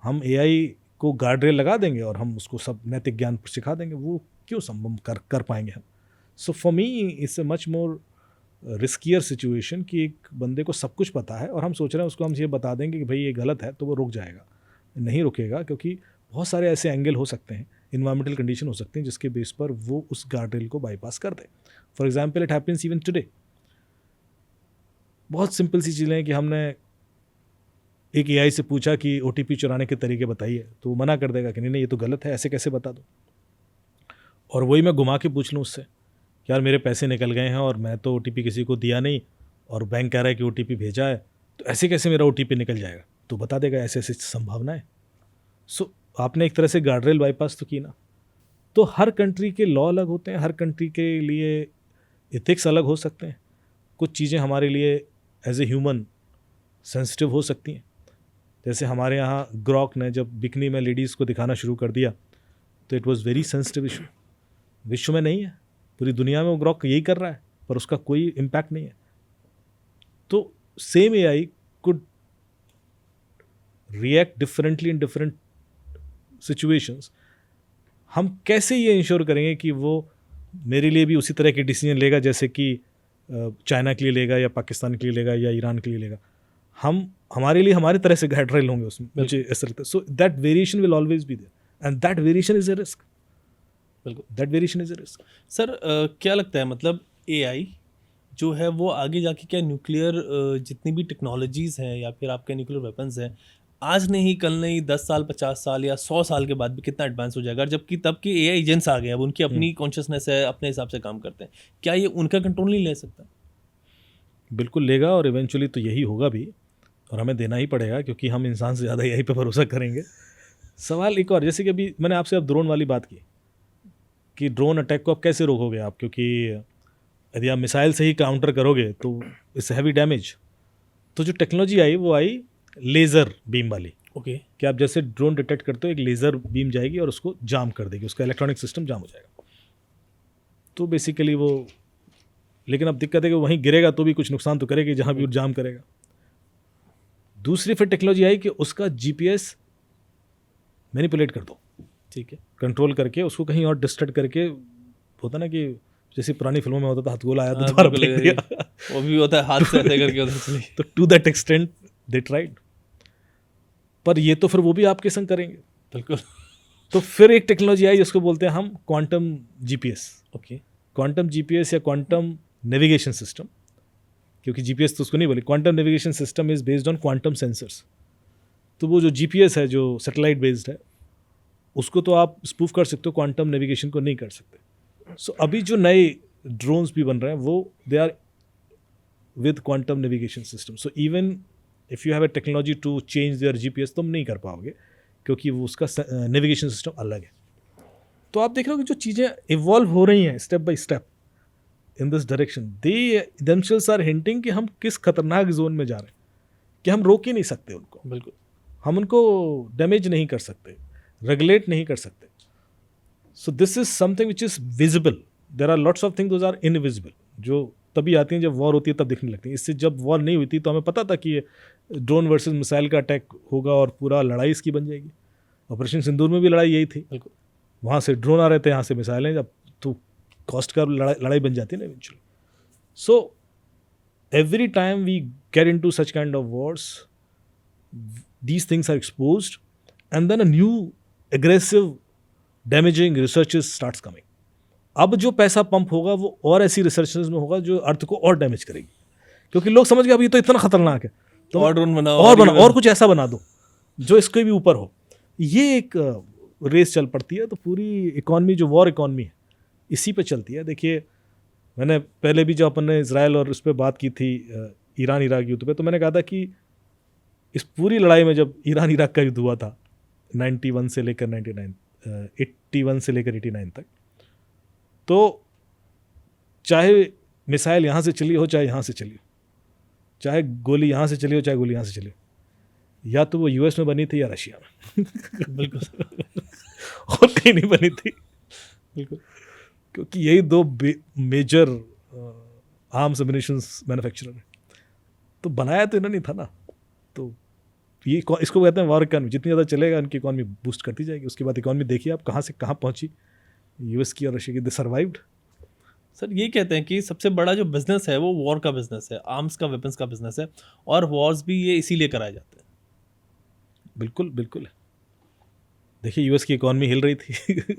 हम एआई को गार्डरेल लगा देंगे और हम उसको सब नैतिक ज्ञान सिखा देंगे, वो क्यों संभव कर पाएंगे हम? So for me it's a much more riskier situation कि एक बंदे को सब कुछ पता है और हम सोच रहे हैं उसको हम ये बता देंगे कि भाई ये गलत है, तो वो रुक जाएगा। नहीं रुकेगा, क्योंकि बहुत सारे ऐसे एंगल हो सकते हैं, इन्वायरमेंटल कंडीशन हो सकते हैं जिसके बेस पर वो उस गार्डरेल को बाईपास कर दे। For example it happens even today. बहुत सिंपल सी चीज़ें हैं कि हमने एक एआई से पूछा कि ओटीपी चुराने के तरीके बताइए, तो वो मना कर देगा कि नहीं ये तो गलत है, ऐसे कैसे बता दो। और वही मैं घुमा के पूछ लूँ उससे कि यार मेरे पैसे निकल गए हैं और मैं तो ओटीपी किसी को दिया नहीं, और बैंक कह रहा है कि ओटीपी भेजा है, तो ऐसे कैसे मेरा ओटीपी निकल जाएगा? तो बता देगा ऐसे ऐसे संभावना है। सो आपने एक तरह से गार्डरेल बाईपास तो की ना। तो हर कंट्री के लॉ अलग होते हैं, हर कंट्री के लिए एथिक्स अलग हो सकते हैं। कुछ चीज़ें हमारे लिए एज ए ह्यूमन सेंसिटिव हो सकती हैं, जैसे हमारे यहाँ ग्रॉक ने जब बिकनी में लेडीज़ को दिखाना शुरू कर दिया तो it was very sensitive issue. विश्व में नहीं है, पूरी दुनिया में वो ग्रॉक यही कर रहा है, पर उसका कोई इम्पैक्ट नहीं है। तो same AI could react differently in different situations. हम कैसे ये इंश्योर करेंगे कि वो मेरे लिए भी उसी तरह के डिसीजन लेगा जैसे कि चाइना के लिए लेगा या पाकिस्तान के लिए लेगा या ईरान के लिए लेगा। हमारे लिए हमारी तरह से गाइडलाइन होंगे उसमें, मुझे ऐसा लगता है। So that variation will always be there and that variation is a risk. बिल्कुल, that variation is a risk. Sir क्या लगता है मतलब AI जो है वो आगे जाके क्या न्यूक्लियर जितनी भी टेक्नोलॉजीज़ हैं या फिर आपके न्यूक्लियर वेपन्स हैं, आज नहीं कल नहीं 10 साल 50 साल या 100 साल के बाद भी कितना एडवांस हो जाएगा, जबकि तब के AI एजेंट्स आ गए, अब उनकी अपनी कॉन्शियसनेस है, अपने हिसाब से काम करते हैं, क्या ये उनका कंट्रोल नहीं ले सकता? बिल्कुल लेगा और इवेंचुअली तो यही होगा भी, और हमें देना ही पड़ेगा क्योंकि हम इंसान से ज़्यादा AI पे भरोसा करेंगे। सवाल एक और, जैसे कि अभी मैंने आपसे अब ड्रोन वाली बात की कि ड्रोन अटैक को आप कैसे रोकोगे आप, क्योंकि यदि आप मिसाइल से ही काउंटर करोगे तो इससे हैवी डैमेज। तो जो टेक्नोलॉजी आई वो आई लेज़र बीम वाली, ओके, कि आप जैसे ड्रोन डिटेक्ट करते हो एक लेज़र बीम जाएगी और उसको जाम कर देगी, उसका इलेक्ट्रॉनिक सिस्टम जाम हो जाएगा। तो बेसिकली वो, लेकिन अब दिक्कत है कि वहीं गिरेगा तो भी कुछ नुकसान तो करेगी जहाँ भी वो जाम करेगा। दूसरी फिर टेक्नोलॉजी आई कि उसका GPS मैनिपुलेट कर दो, ठीक है, कंट्रोल करके उसको कहीं और डिस्ट्रैक्ट करके, होता ना कि जैसे पुरानी फिल्मों में होता था हथगोला आया तो दोबारा बिल्कुल, फेंक दिया। वो भी होता है हाथ से ऐसे करके उधर चले। तो to that extent they tried, पर ये तो फिर वो भी आपके संग करेंगे। बिल्कुल, तो फिर एक टेक्नोलॉजी आई जिसको बोलते हैं हम quantum GPS। Okay, quantum GPS या क्वांटम नेविगेशन सिस्टम, क्योंकि GPS तो उसको नहीं बोले, quantum navigation system is based on quantum sensors. तो वो जो GPS है जो सैटेलाइट बेस्ड है उसको तो आप स्पूफ कर सकते हो, क्वांटम नेविगेशन को नहीं कर सकते। सो अभी जो नए ड्रोन्स भी बन रहे हैं वो they are with quantum navigation system. So even if you have a technology to change their GPS तुम नहीं कर पाओगे क्योंकि वो उसका नेविगेशन सिस्टम अलग है। तो आप देख रहे हो कि जो चीज़ें इवॉल्व हो रही हैं step by step in this direction, they themselves are hinting कि हम किस खतरनाक जोन में जा रहे हैं, कि हम रोक ही नहीं सकते उनको, बिल्कुल, हम उनको डैमेज नहीं कर सकते, रेगुलेट नहीं कर सकते। So this is something which is visible. There are lots of thing those are invisible, जो तभी आती हैं जब वॉर होती है तब दिखने लगती हैं। इससे जब वॉर नहीं हुई थी तो हमें पता था कि ये ड्रोन वर्सेस मिसाइल का अटैक होगा और पूरा लड़ाई इसकी बन जाएगी। ऑपरेशन सिंदूर में भी लड़ाई यही थी, बिल्कुल, वहाँ से ड्रोन आ रहे थे, यहाँ से मिसाइलें, जब तो कॉस्ट का लड़ाई बन जाती है ना eventually. So every time we get into such kind of wars, these things are exposed and then a new aggressive damaging researches starts coming. अब जो पैसा पंप होगा वो और ऐसी रिसर्चेस में होगा जो अर्थ को और डैमेज करेगी, क्योंकि लोग समझ गए अब ये तो इतना खतरनाक है तो और ड्रोन बनाओ और बनाओ और कुछ ऐसा बना दो जो इसके भी ऊपर हो। ये एक रेस चल पड़ती है। तो पूरी इकॉनमी जो वॉर इकॉनमी है इसी पे चलती है। देखिए मैंने पहले भी जब अपन ने इसराइल और उस पर बात की थी ईरान इराक युद्ध पे, तो मैंने कहा था कि इस पूरी लड़ाई में जब ईरान इराक का युद्ध हुआ था 91 से लेकर 81 से लेकर 89 तक, तो चाहे मिसाइल यहाँ से चली हो चाहे यहाँ से चली हो, चाहे गोली यहाँ से चली हो चाहे गोली यहाँ से चली हो, या तो वो US में बनी थी या रशिया में बिल्कुल, और कहीं नहीं बनी थी, बिल्कुल, क्योंकि यही दो मेजर आर्म्स एमिनिशंस मैन्युफैक्चरर है। तो बनाया तो इन्होंने था ना। तो ये इसको कहते हैं वॉर इकॉनमी। जितनी ज़्यादा चलेगा उनकी इकॉनमी बूस्ट करती जाएगी। उसके बाद इकॉनमी देखिए आप कहाँ से कहाँ पहुँची, US की और रशिया की, दे सर्वाइव्ड। सर ये कहते हैं कि सबसे बड़ा जो बिजनेस है वो वॉर का बिजनेस है, आर्म्स का, वेपन्स का बिजनेस है, और वॉर्स भी ये इसीलिए कराए जाते हैं। बिल्कुल बिल्कुल। देखिए US की इकॉनमी हिल रही थी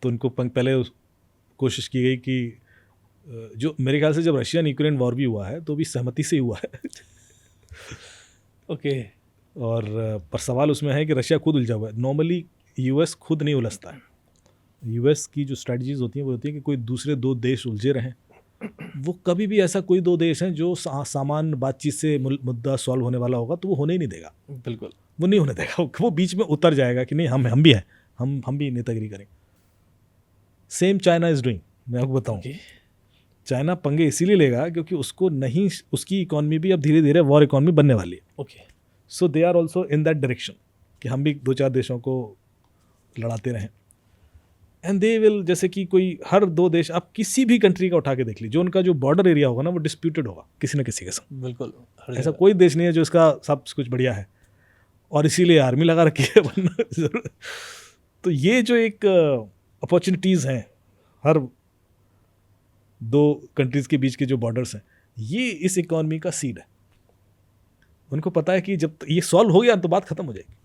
तो उनको पहले कोशिश की गई कि जो मेरे ख्याल से जब रशियन यूक्रेन वॉर भी हुआ है तो भी सहमति से हुआ है ओके, और पर सवाल उसमें है कि रशिया खुद उलझा हुआ है। नॉर्मली US खुद नहीं उलझता है। US की जो स्ट्रैटेजीज होती हैं वो होती है कि कोई दूसरे दो देश उलझे रहें। वो कभी भी ऐसा कोई दो देश हैं जो सामान्य बातचीत से मुद्दा सॉल्व होने वाला होगा तो वो होने ही नहीं देगा। बिल्कुल, वो नहीं होने देगा, वो बीच में उतर जाएगा कि नहीं हम भी हैं, हम भी नेतागिरी करेंगे। Same China is doing. मैं आपको बताऊं, चाइना पंगे इसीलिए लेगा क्योंकि उसको नहीं, उसकी इकॉनमी भी अब धीरे धीरे वॉर इकॉनमी बनने वाली है। Okay, so they are also in that direction कि हम भी 2-4 देशों को लड़ाते रहें। एंड दे विल, जैसे कि कोई हर 2 देश, आप किसी भी कंट्री का उठा के देख लीजिए, जो उनका जो बॉर्डर एरिया होगा ना वो डिस्प्यूटेड होगा किसी न किसी के साथ। बिल्कुल, हर ऐसा जगह। कोई देश नहीं है जो इसका सब कुछ बढ़िया है, और इसीलिए आर्मी लगा रखी है वरना जरूर। तो ये जो एक अपॉर्चुनिटीज़ हैं हर 2 कंट्रीज़ के बीच के जो बॉर्डर्स हैं, ये इस इकॉनमी का सीड है। उनको पता है कि जब ये सॉल्व हो गया तो बात खत्म हो जाएगी।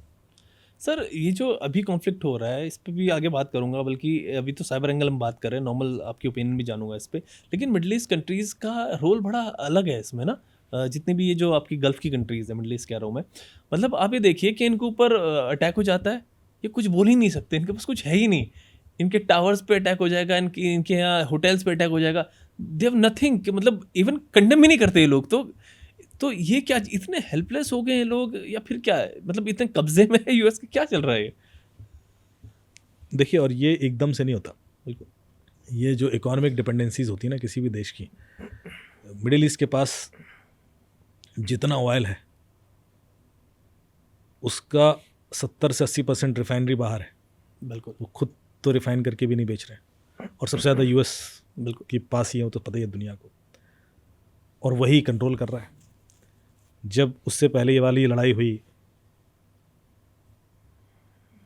सर ये जो अभी कॉन्फ्लिक्ट हो रहा है इस पे भी आगे बात करूंगा, बल्कि अभी तो साइबर एंगल हम बात कर रहे हैं, नॉर्मल आपकी ओपिनियन भी जानूंगा इस पे। लेकिन मिडल ईस्ट कंट्रीज़ का रोल बड़ा अलग है इसमें ना, जितनी भी ये जो आपकी गल्फ़ की कंट्रीज़ है, मिडल ईस्ट कह रहा हूँ मैं, मतलब आप ये देखिए कि इनके ऊपर अटैक हो जाता है, ये कुछ बोल ही नहीं सकते, इनके पास कुछ है ही नहीं। इनके टावर्स पे अटैक हो जाएगा, इनके यहाँ होटल्स पे अटैक हो जाएगा, दे हैव नथिंग, मतलब इवन कंडेम भी नहीं करते ये लोग। तो ये क्या, इतने हेल्पलेस हो गए हैं लोग या फिर क्या है, मतलब इतने कब्जे में है यूएस के, क्या चल रहा है ये? देखिए, और ये एकदम से नहीं होता। बिल्कुल। ये जो इकोनॉमिक डिपेंडेंसीज होती है ना किसी भी देश की, मिडिल ईस्ट के पास जितना ऑयल है उसका 70 से 80% रिफाइनरी बाहर है, बिल्कुल। वो खुद तो रिफाइन करके भी नहीं बेच रहे हैं, और सबसे ज़्यादा यूएस बिल्कुल के पास ही है, वो तो पता ही है दुनिया को, और वही कंट्रोल कर रहा है। जब उससे पहले ये वाली लड़ाई हुई,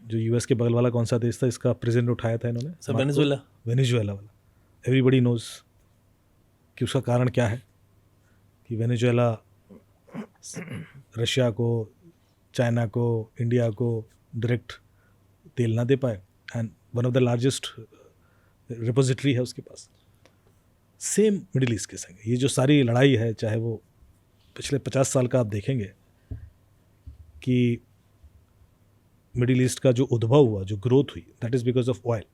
जो यूएस के बगल वाला कौन सा देश था, इसका प्रेसिडेंट उठाया था इन्होंने, सर वेनेजुएला। वेनेजुएला वाला। एवरीबडी नोज कि उसका कारण क्या है, कि वेनेजुएला रशिया को, चाइना को, इंडिया को डायरेक्ट तेल ना दे पाए, and one of the largest repository है उसके पास। सेम मिडिल ईस्ट के संग ये जो सारी लड़ाई है, चाहे वो पिछले 50 साल का आप देखेंगे कि मिडिल ईस्ट का जो उद्भव हुआ, जो ग्रोथ हुई, that is because of oil.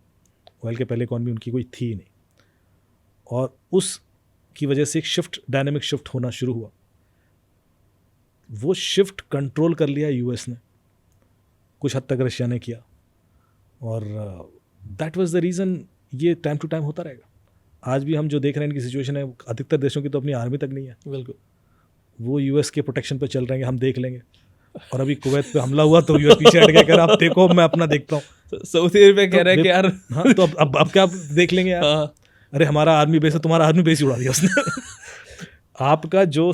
Oil के पहले इकॉनमी उनकी कोई थी ही नहीं, और उसकी वजह से एक शिफ्ट, डायनेमिक शिफ्ट होना शुरू हुआ। वो शिफ्ट कंट्रोल कर लिया यूएस ने, कुछ हद तक रशिया ने किया, और दैट वाज द रीज़न। ये टाइम टू टाइम होता रहेगा। आज भी हम जो देख रहे हैं इनकी सिचुएशन है, अधिकतर देशों की तो अपनी आर्मी तक नहीं है, बिल्कुल। वो यूएस के प्रोटेक्शन पे चल रहे हैं, हम देख लेंगे। और अभी कुवैत पे हमला हुआ तो यूएस पीछे हट गया, कह रहा आप देखो मैं अपना देखता हूँ। सऊदी अरेबिया कह रहा है कि यार, हाँ, तो अब क्या देख लेंगे यार। हाँ, अरे हमारा आर्मी बेस है, तुम्हारा आर्मी बेस ही उड़ा दिया उसने। आपका जो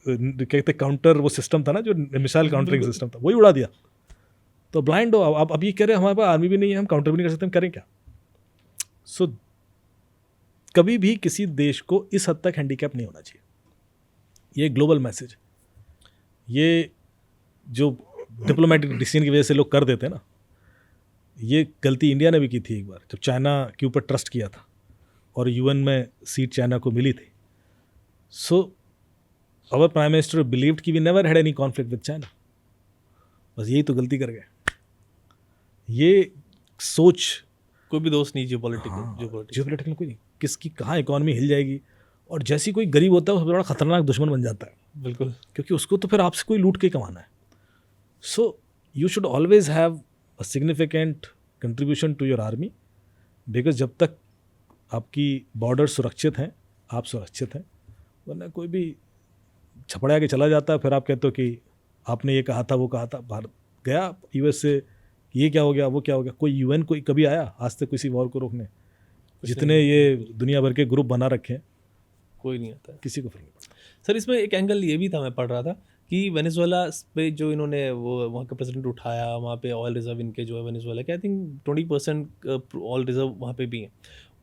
कहते काउंटर वो सिस्टम था ना, जो मिसाइल काउंटरिंग सिस्टम था, वही उड़ा दिया। तो ब्लाइंड हो आप। अब ये कह रहे हैं हमारे पास आर्मी भी नहीं है, हम काउंटर भी नहीं कर सकते, हम करें क्या? सो कभी भी किसी देश को इस हद तक हैंडीकैप नहीं होना चाहिए। ये ग्लोबल मैसेज, ये जो डिप्लोमेटिक डिसीजन की वजह से लोग कर देते हैं ना, ये गलती इंडिया ने भी की थी एक बार, जब चाइना के ऊपर ट्रस्ट किया था और यूएन में सीट चाइना को मिली थी। So our prime minister believed कि we never had any conflict with China. बस यही तो गलती कर गए। ये सोच, कोई भी दोस्त नहीं जियोपॉलिटिकल। जियोपॉलिटिकल कोई नहीं, किसकी कहाँ इकॉनमी हिल जाएगी, और जैसी कोई गरीब होता है वो सबसे बड़ा खतरनाक दुश्मन बन जाता है। बिल्कुल। क्योंकि उसको तो फिर आपसे कोई लूट के कमाना है। So you should always have a significant contribution to your army, because जब तक आपकी बॉर्डर सुरक्षित हैं, आप सुरक्षित हैं। वरना कोई भी छपड़ा के चला जाता है, फिर आप कहते हो कि आपने ये कहा था, वो कहा था, भारत गया यूएस से, ये क्या हो गया, वो क्या हो गया। कोई यूएन कोई कभी आया आज तक किसी वॉर को रोकने? जितने ये दुनिया भर के ग्रुप बना रखे हैं, कोई नहीं आता है। किसी को फर्क नहीं पड़ता। सर इसमें एक एंगल ये भी था, मैं पढ़ रहा था कि वेनेजुएला पे जो इन्होंने वो वहाँ का प्रेसिडेंट उठाया, वहाँ पे ऑयल रिजर्व इनके जो है वेनेजुएला के, आई थिंक 20% ऑयल रिजर्व वहाँ पे भी है।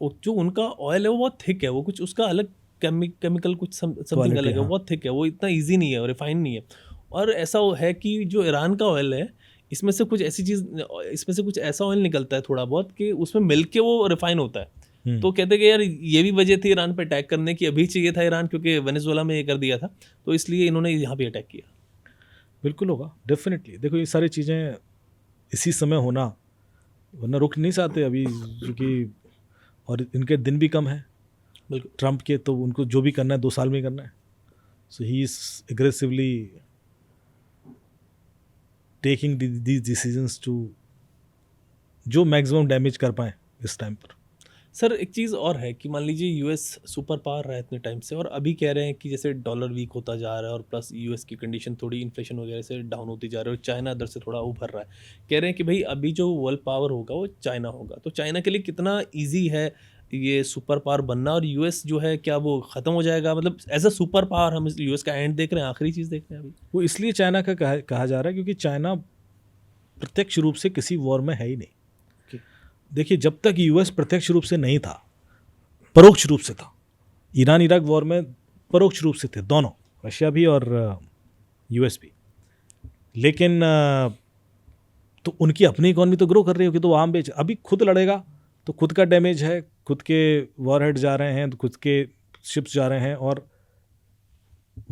और जो उनका ऑयल है वो बहुत थिक है, वो कुछ उसका अलग केमिकल कुछ समथिंग अलग है, हाँ। बहुत थिक है, वो इतना ईजी नहीं है, रिफाइन नहीं है। और ऐसा है कि जो ईरान का ऑयल है, इसमें से कुछ ऐसी चीज़, इसमें से कुछ ऐसा ऑयल निकलता है थोड़ा बहुत कि उसमें मिल के वो रिफाइन होता है। तो कहते कि यार ये भी वजह थी ईरान पे अटैक करने की, अभी चाहिए था ईरान क्योंकि वेनेजुएला में ये कर दिया था, तो इसलिए इन्होंने यहाँ पे अटैक किया। बिल्कुल होगा, डेफिनेटली। देखो ये सारी चीज़ें इसी समय होना, वरना रुक नहीं सकते अभी, क्योंकि और इनके दिन भी कम है बिल्कुल। ट्रंप के, तो उनको जो भी करना है 2 साल में करना है। So he is aggressively taking these decisions to जो मैक्सिमम डैमेज कर पाए इस टाइम पर। सर एक चीज़ और है कि मान लीजिए यूएस सुपर पावर रहा है इतने टाइम से, और अभी कह रहे हैं कि जैसे डॉलर वीक होता जा रहा है और प्लस यूएस की कंडीशन थोड़ी इन्फ्लेशन वगैरह से डाउन होती जा रही है और चाइना अंदर से थोड़ा उभर रहा है। कह रहे हैं कि भाई अभी जो वर्ल्ड पावर होगा वो चाइना होगा, तो चाइना के लिए कितना ईजी है ये सुपर पावर बनना, और यूएस जो है क्या वो ख़त्म हो जाएगा? मतलब एज अ सुपर पावर हम यूएस का एंड देख रहे हैं, आखिरी चीज़ देख रहे हैं अभी। वो इसलिए चाइना का कहा जा रहा है क्योंकि चाइना प्रत्यक्ष रूप से किसी वॉर में है ही नहीं। देखिए, जब तक यूएस प्रत्यक्ष रूप से नहीं था, परोक्ष रूप से था। ईरान इराक वॉर में परोक्ष रूप से थे दोनों, रशिया भी और यूएस भी। लेकिन तो उनकी अपनी इकॉनमी तो ग्रो कर रही होगी, तो वो आम बेच, अभी खुद लड़ेगा तो खुद का डैमेज है, खुद के वॉरहेड जा रहे हैं, तो खुद के शिप्स जा रहे हैं, और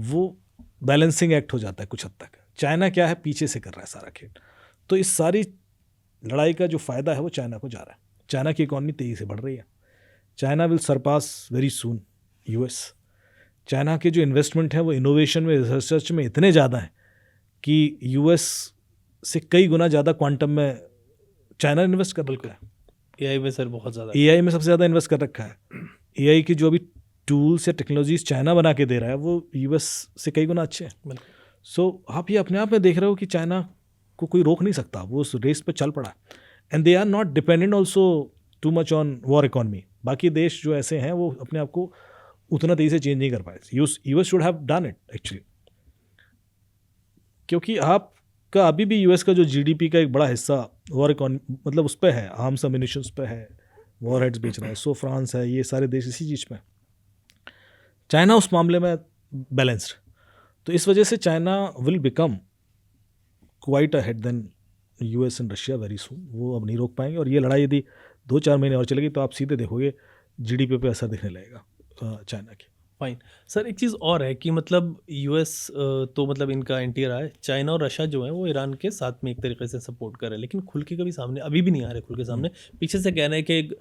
वो बैलेंसिंग एक्ट हो जाता है कुछ हद तक। चाइना क्या है, पीछे से कर रहा है सारा खेल। तो इस सारी लड़ाई का जो फ़ायदा है वो चाइना को जा रहा है। चाइना की इकॉनमी तेज़ी से बढ़ रही है। China will Sarpass very soon US. China के जो इन्वेस्टमेंट है वो इनोवेशन में, रिसर्च में इतने ज़्यादा हैं कि यूएस से कई गुना ज़्यादा क्वांटम में चाइना इन्वेस्ट कर रखा है। एआई में सर बहुत ज़्यादा, एआई में सबसे ज़्यादा इन्वेस्ट कर रखा है। एआई की जो अभी टूल्स या टेक्नोलॉजीज चाइना बना के दे रहा है वो यूएस से कई गुना अच्छे हैं। सो आप ये अपने आप में देख रहे हो कि चाइना को कोई रोक नहीं सकता, वो उस रेस पे चल पड़ा है। And they are not dependent also too much on war economy. बाकी देश जो ऐसे हैं वो अपने आप को उतना तेज़ी से चेंज नहीं कर पाए। US should have done it actually, क्योंकि आपका अभी भी यूएस का जो जीडीपी का एक बड़ा हिस्सा वॉर इकॉनमी, मतलब उस पर है, आर्म्स अम्युनिशंस पे है, वॉर हेड्स बेच रहा है। सो फ्रांस है, ये सारे देश इसी चीज़ में। चाइना उस मामले में बैलेंस्ड, तो इस वजह से China will become quite ahead than US and Russia very soon. वो अब नहीं रोक पाएंगे, और ये लड़ाई यदि 2-4 महीने और चलेगी तो आप सीधे देखोगे जीडीपी पे असर दिखने लगेगा चाइना की। फाइन सर, एक चीज़ और है कि मतलब यूएस तो मतलब इनका एंटी रहा है, चाइना और रशिया जो है वो ईरान के साथ में एक तरीके से सपोर्ट कर रहे हैं, लेकिन खुल के कभी सामने अभी भी नहीं आ रहे खुल के सामने। पीछे से कह रहे हैं कि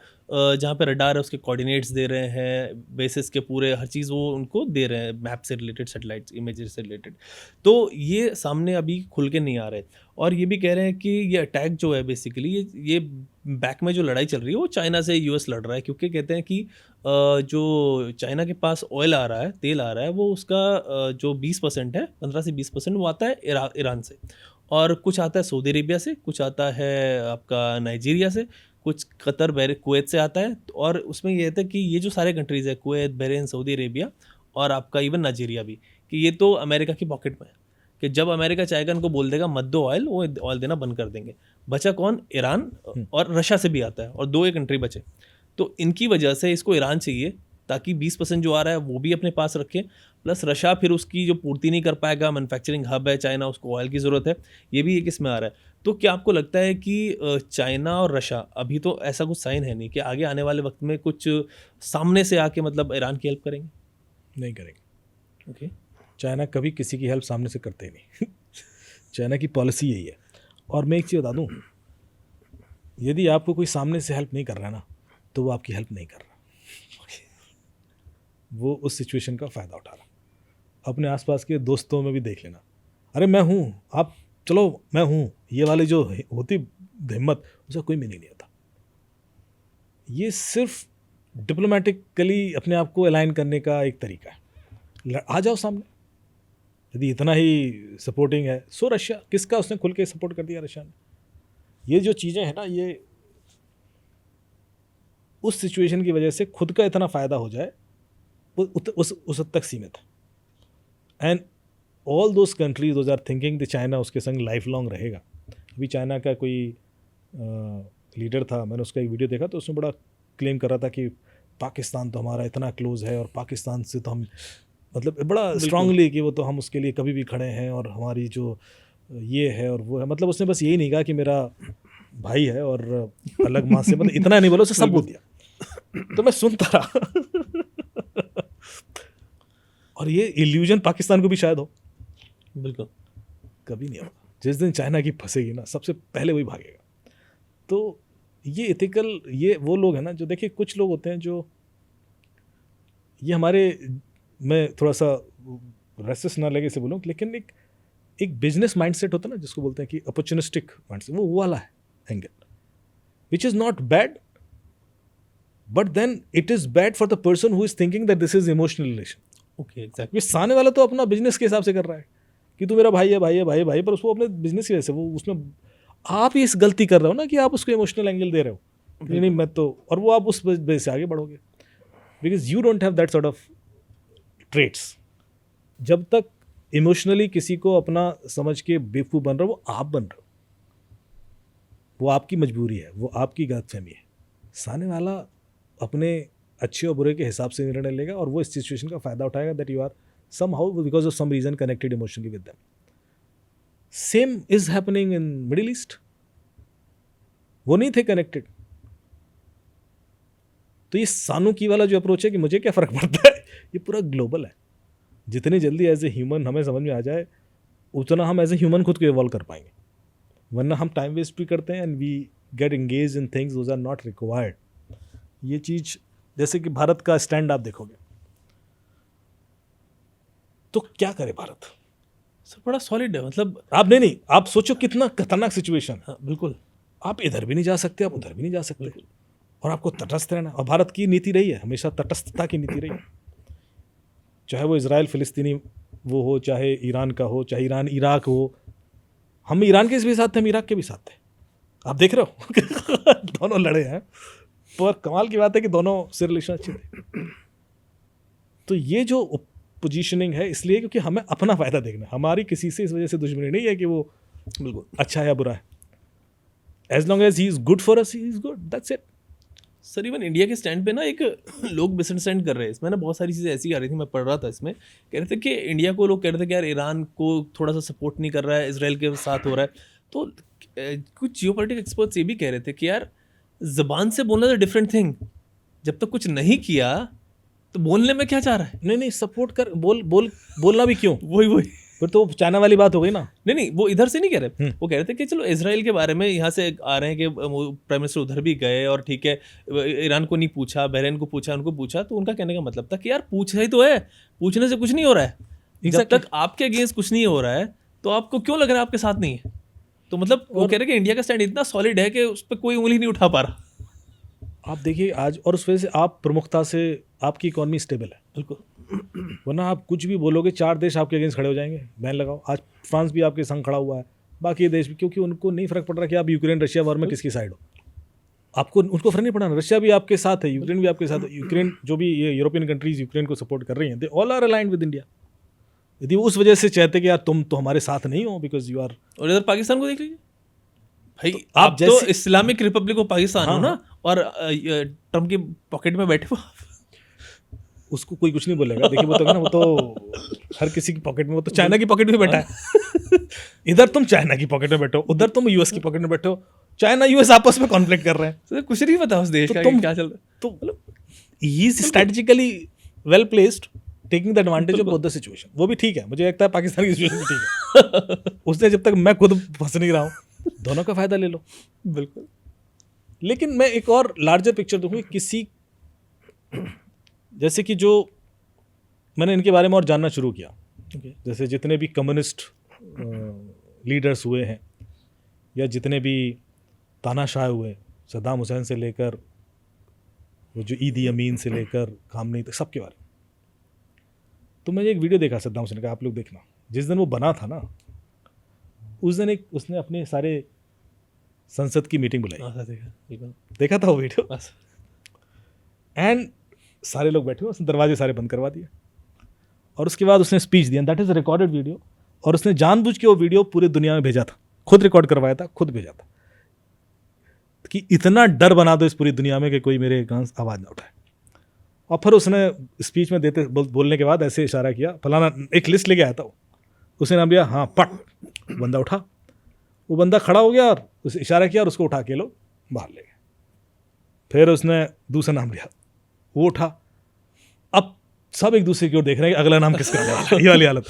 जहाँ पे रडार है उसके कोऑर्डिनेट्स दे रहे हैं, बेसिस के पूरे हर चीज़ वो उनको दे रहे हैं, मैप से रिलेटेड, सैटेलाइट इमेजेस से रिलेटेड। तो ये सामने अभी खुल के नहीं आ रहे, और ये भी कह रहे हैं कि ये अटैक जो है बेसिकली ये बैक में जो लड़ाई चल रही है वो चाइना से यूएस लड़ रहा है, क्योंकि कहते हैं कि जो चाइना के पास ऑयल आ रहा है, तेल आ रहा है, वो उसका जो 20% है, 15 से 20% वो आता है ईरान से, और कुछ आता है सऊदी अरेबिया से, कुछ आता है आपका नाइजीरिया से, कुछ कतर कुवैत से आता है। और उसमें ये है कि ये जो सारे कंट्रीज़ है, कुवैत, बहरीन, सऊदी अरेबिया और आपका इवन नाइजीरिया भी, कि ये तो अमेरिका की पॉकेट में है, कि जब अमेरिका चाहेगा इनको बोल देगा मत दो ऑयल, वो ऑयल देना बंद कर देंगे। बचा कौन? ईरान और रशिया से भी आता है, और 2 ये कंट्री बचे। तो इनकी वजह से इसको ईरान चाहिए ताकि 20% जो आ रहा है वो भी अपने पास रखे, प्लस रशिया फिर उसकी जो पूर्ति नहीं कर पाएगा, मैन्युफैक्चरिंग हब है चाइना, उसको ऑयल की ज़रूरत है, ये भी एक इसमें आ रहा है। तो क्या आपको लगता है कि चाइना और रशिया, अभी तो ऐसा कुछ साइन है नहीं, कि आगे आने वाले वक्त में कुछ सामने से आके मतलब ईरान की हेल्प करेंगे? नहीं करेंगे। ओके। चाइना कभी किसी की हेल्प सामने से करते ही नहीं। चाइना की पॉलिसी यही है। और मैं एक चीज़ बता दूँ, यदि आपको कोई सामने से हेल्प नहीं कर रहा है ना, तो वो आपकी हेल्प नहीं कर रहा, वो उस सिचुएशन का फ़ायदा उठा रहा। अपने आसपास के दोस्तों में भी देख लेना, अरे मैं हूँ, आप चलो मैं हूँ, ये वाली जो होती हिम्मत, उसका कोई मीनिंग नहीं होता। ये सिर्फ डिप्लोमेटिकली अपने आप को अलाइन करने का एक तरीका है। आ जाओ सामने, यदि इतना ही सपोर्टिंग है। सो रशिया, किसका उसने खुल के सपोर्ट कर दिया रशिया ने? ये जो चीज़ें हैं ना, ये उस सिचुएशन की वजह से खुद का इतना फ़ायदा हो जाए, उस हद तक सीमित है। And all those countries those are thinking the China उसके संग लाइफ लॉन्ग रहेगा। अभी चाइना का कोई लीडर था, मैंने उसका एक वीडियो देखा, तो उसने बड़ा क्लेम कर रहा था कि पाकिस्तान तो हमारा इतना क्लोज है, और पाकिस्तान से तो हम, मतलब बड़ा स्ट्रांगली कि वो तो हम उसके लिए कभी भी खड़े हैं, और हमारी जो ये है और वो है। मतलब उसने बस यही नहीं कहा कि मेरा भाई है और अलग माँ से, मतलब इतना नहीं बोला, उसने सब बोल दिया। तो मैं सुनता रहा। और ये इल्यूजन पाकिस्तान को भी शायद हो। बिल्कुल। कभी नहीं होगा। जिस दिन चाइना की फंसेगी ना, सबसे पहले वही भागेगा। तो ये एथिकल, ये वो लोग हैं ना जो, देखिए कुछ लोग होते हैं जो, ये हमारे, मैं थोड़ा सा रेसिस्ट ना लगे से बोलूँ, लेकिन एक बिजनेस माइंडसेट होता है ना, जिसको बोलते हैं कि अपॉर्चुनिस्टिक माइंडसेट, वो वाला है angle, which is not bad, but then it is bad for the person who is thinking that this is emotional relation. Okay exactly. ये सामने वाला तो अपना बिजनेस के हिसाब से कर रहा है कि तू मेरा भाई है भाई है भाई है भाई, पर उसको अपने बिजनेस की वजह से वो उसमें आप ही इस गलती कर रहे हो ना कि आप उसको इमोशनल एंगल दे रहे हो. नहीं मैं तो, और वो आप उस वजह से आगे बढ़ोगे because you don't have that sort of traits. जब तक इमोशनली किसी को अपना समझ के बेवकूफ़ बन रहे हो, वो आप बन रहे हो, वो आपकी मजबूरी है, वो आपकी गलतफहमी है. सामने वाला अपने अच्छे और बुरे के हिसाब से निर्णय लेगा और वो इस सिचुएशन का फ़ायदा उठाएगा that you are somehow because of some reason connected emotionally with them. Same is happening in Middle East. वो नहीं थे कनेक्टेड. तो ये सानू की वाला जो अप्रोच है कि मुझे क्या फ़र्क पड़ता है, ये पूरा ग्लोबल है. जितनी जल्दी एज ए ह्यूमन हमें समझ में आ जाए उतना हम एज ए ह्यूमन खुद को इवॉल्व कर पाएंगे. वरना हम टाइम वेस्ट भी करते हैं and we get engage in things those are not required. ये चीज़ जैसे कि भारत का स्टैंड आप देखोगे तो क्या करे भारत. सर बड़ा सॉलिड है, मतलब आप नहीं आप सोचो कितना खतरनाक सिचुएशन. हाँ बिल्कुल. आप इधर भी नहीं जा सकते, आप उधर भी नहीं जा सकते, और आपको तटस्थ रहना. और भारत की नीति रही है हमेशा तटस्थता की नीति रही है. चाहे वो इजराइल फिलिस्तीनी वो हो, चाहे ईरान का हो, चाहे ईरान इराक हो. हम ईरान के भी साथ थे, हम इराक के भी साथ थे. आप देख रहे हो दोनों लड़े हैं. पर कमाल की बात है कि दोनों से रिलेशन अच्छे थे. तो ये जो पोजीशनिंग है इसलिए क्योंकि हमें अपना फ़ायदा देखना है. हमारी किसी से इस वजह से दुश्मनी नहीं है कि वो बिल्कुल अच्छा है या बुरा है. As long as he is good for us, he is good, that's it. Sir even India के स्टैंड पे ना एक लोग मिसअंडरस्टैंड कर रहे हैं इसमें ना. बहुत सारी चीज़ें ऐसी आ रही थी, मैं पढ़ रहा था इसमें, कह रहे थे कि इंडिया को लोग कह रहे थे कि यार ईरान को थोड़ा सा सपोर्ट नहीं कर रहा है, इसराइल के साथ हो रहा है. तो कुछ जियोपॉलिटिक्स एक्सपर्ट्स ये भी कह रहे थे कि यार ज़बान से बोलना तो डिफरेंट थिंग, जब तक कुछ नहीं किया तो बोलने में क्या चाह रहा है. नहीं सपोर्ट कर बोलना भी क्यों. वही फिर तो चाइना वाली बात हो गई ना. नहीं वो इधर से नहीं कह रहे. वो कह रहे थे कि चलो इसराइल के बारे में यहाँ से आ रहे हैं कि प्राइम मिनिस्टर उधर भी गए और ठीक है ईरान को नहीं पूछा, बहरीन को पूछा, उनको पूछा. तो उनका कहने का मतलब था कि यार पूछा ही तो है, पूछने से कुछ नहीं हो रहा है. जब तक आपके अगेंस्ट कुछ नहीं हो रहा है तो आपको क्यों लग रहा है आपके साथ नहीं है. तो मतलब वो कह रहे कि इंडिया का स्टैंड इतना सॉलिड है कि उस पर कोई उंगली नहीं उठा पा रहा. आप देखिए आज, और उस वजह से आप प्रमुखता से आपकी इकॉनमी स्टेबल है. बिल्कुल. वरना आप कुछ भी बोलोगे 4 देश आपके अगेंस्ट खड़े हो जाएंगे, बैन लगाओ. आज फ्रांस भी आपके संग खड़ा हुआ है, बाकी देश भी, क्योंकि उनको नहीं फर्क पड़ रहा कि आप यूक्रेन रशिया वॉर में किसकी साइड हो. आपको उनको फर्क नहीं पड़ रहा. रशिया भी आपके साथ है, यूक्रेन भी आपके साथ है. यूक्रेन जो भी ये यूरोपियन कंट्रीज यूक्रेन को सपोर्ट कर रही हैं, they all are aligned with India. यदि वो उस वजह से चाहते कि यार तुम तो हमारे साथ नहीं हो बिकॉज यू आर. और इधर पाकिस्तान को देख लीजिए भाई, तो आप तो इस्लामिक रिपब्लिक ऑफ पाकिस्तान हो ना, और ट्रम्प की पॉकेट में बैठे हो. उसको कोई कुछ नहीं बोलेगा. देखिए वो तो ना, वो तो हर किसी की पॉकेट में, वो तो चाइना की पॉकेट में बैठा है. इधर तुम चाइना की पॉकेट में बैठो, उधर तुम यूएस की पॉकेट में बैठो. चाइना यूएस आपस में कॉन्फ्लिक्ट कर रहे हैं. तो कुछ नहीं पता उस देश का क्या चल रहा है. तो he is strategically well placed, taking the advantage of both the situation. वो भी ठीक है, मुझे लगता है पाकिस्तान की सिचुएशन भी ठीक है. उसने जब तक मैं खुद फंस नहीं रहा हूँ, दोनों का फायदा ले लो. बिल्कुल. लेकिन मैं एक और लार्जर पिक्चर देखूँ. किसी जैसे कि जो मैंने इनके बारे में और जानना शुरू किया, जैसे जितने भी कम्युनिस्ट लीडर्स हुए हैं या जितने भी तानाशाह हुए, सद्दाम हुसैन से लेकर वो जो ईदी अमीन से लेकर खामनी तक, सबके बारे में. तो मैंने एक वीडियो देखा सद्दाम हुसैन का, आप लोग देखना. जिस दिन वो बना था ना, उस दिन एक उसने अपने सारे संसद की मीटिंग बुलाई. देखा था वो वीडियो. एंड सारे लोग बैठे हुए, उसने दरवाजे सारे बंद करवा दिए और उसके बाद उसने स्पीच दिया. That is a recorded video. और उसने जानबूझ के वो वीडियो पूरे दुनिया में भेजा था, खुद रिकॉर्ड करवाया था, खुद भेजा था कि इतना डर बना दो इस पूरी दुनिया में कि कोई मेरे आवाज़ ना उठाए. और फिर उसने स्पीच में देते बोलने के बाद ऐसे इशारा किया, फलाना एक लिस्ट लेके आया था वो, उसने नाम लिया, हाँ पट, बंदा उठा. वो बंदा खड़ा हो गया और उसे इशारा किया और उसको उठा के लोग बाहर ले गए. फिर उसने दूसरा नाम लिया, वो उठा. अब सब एक दूसरे की ओर देख रहे हैं कि अगला नाम किसका आने वाला है. ये वाली हालत.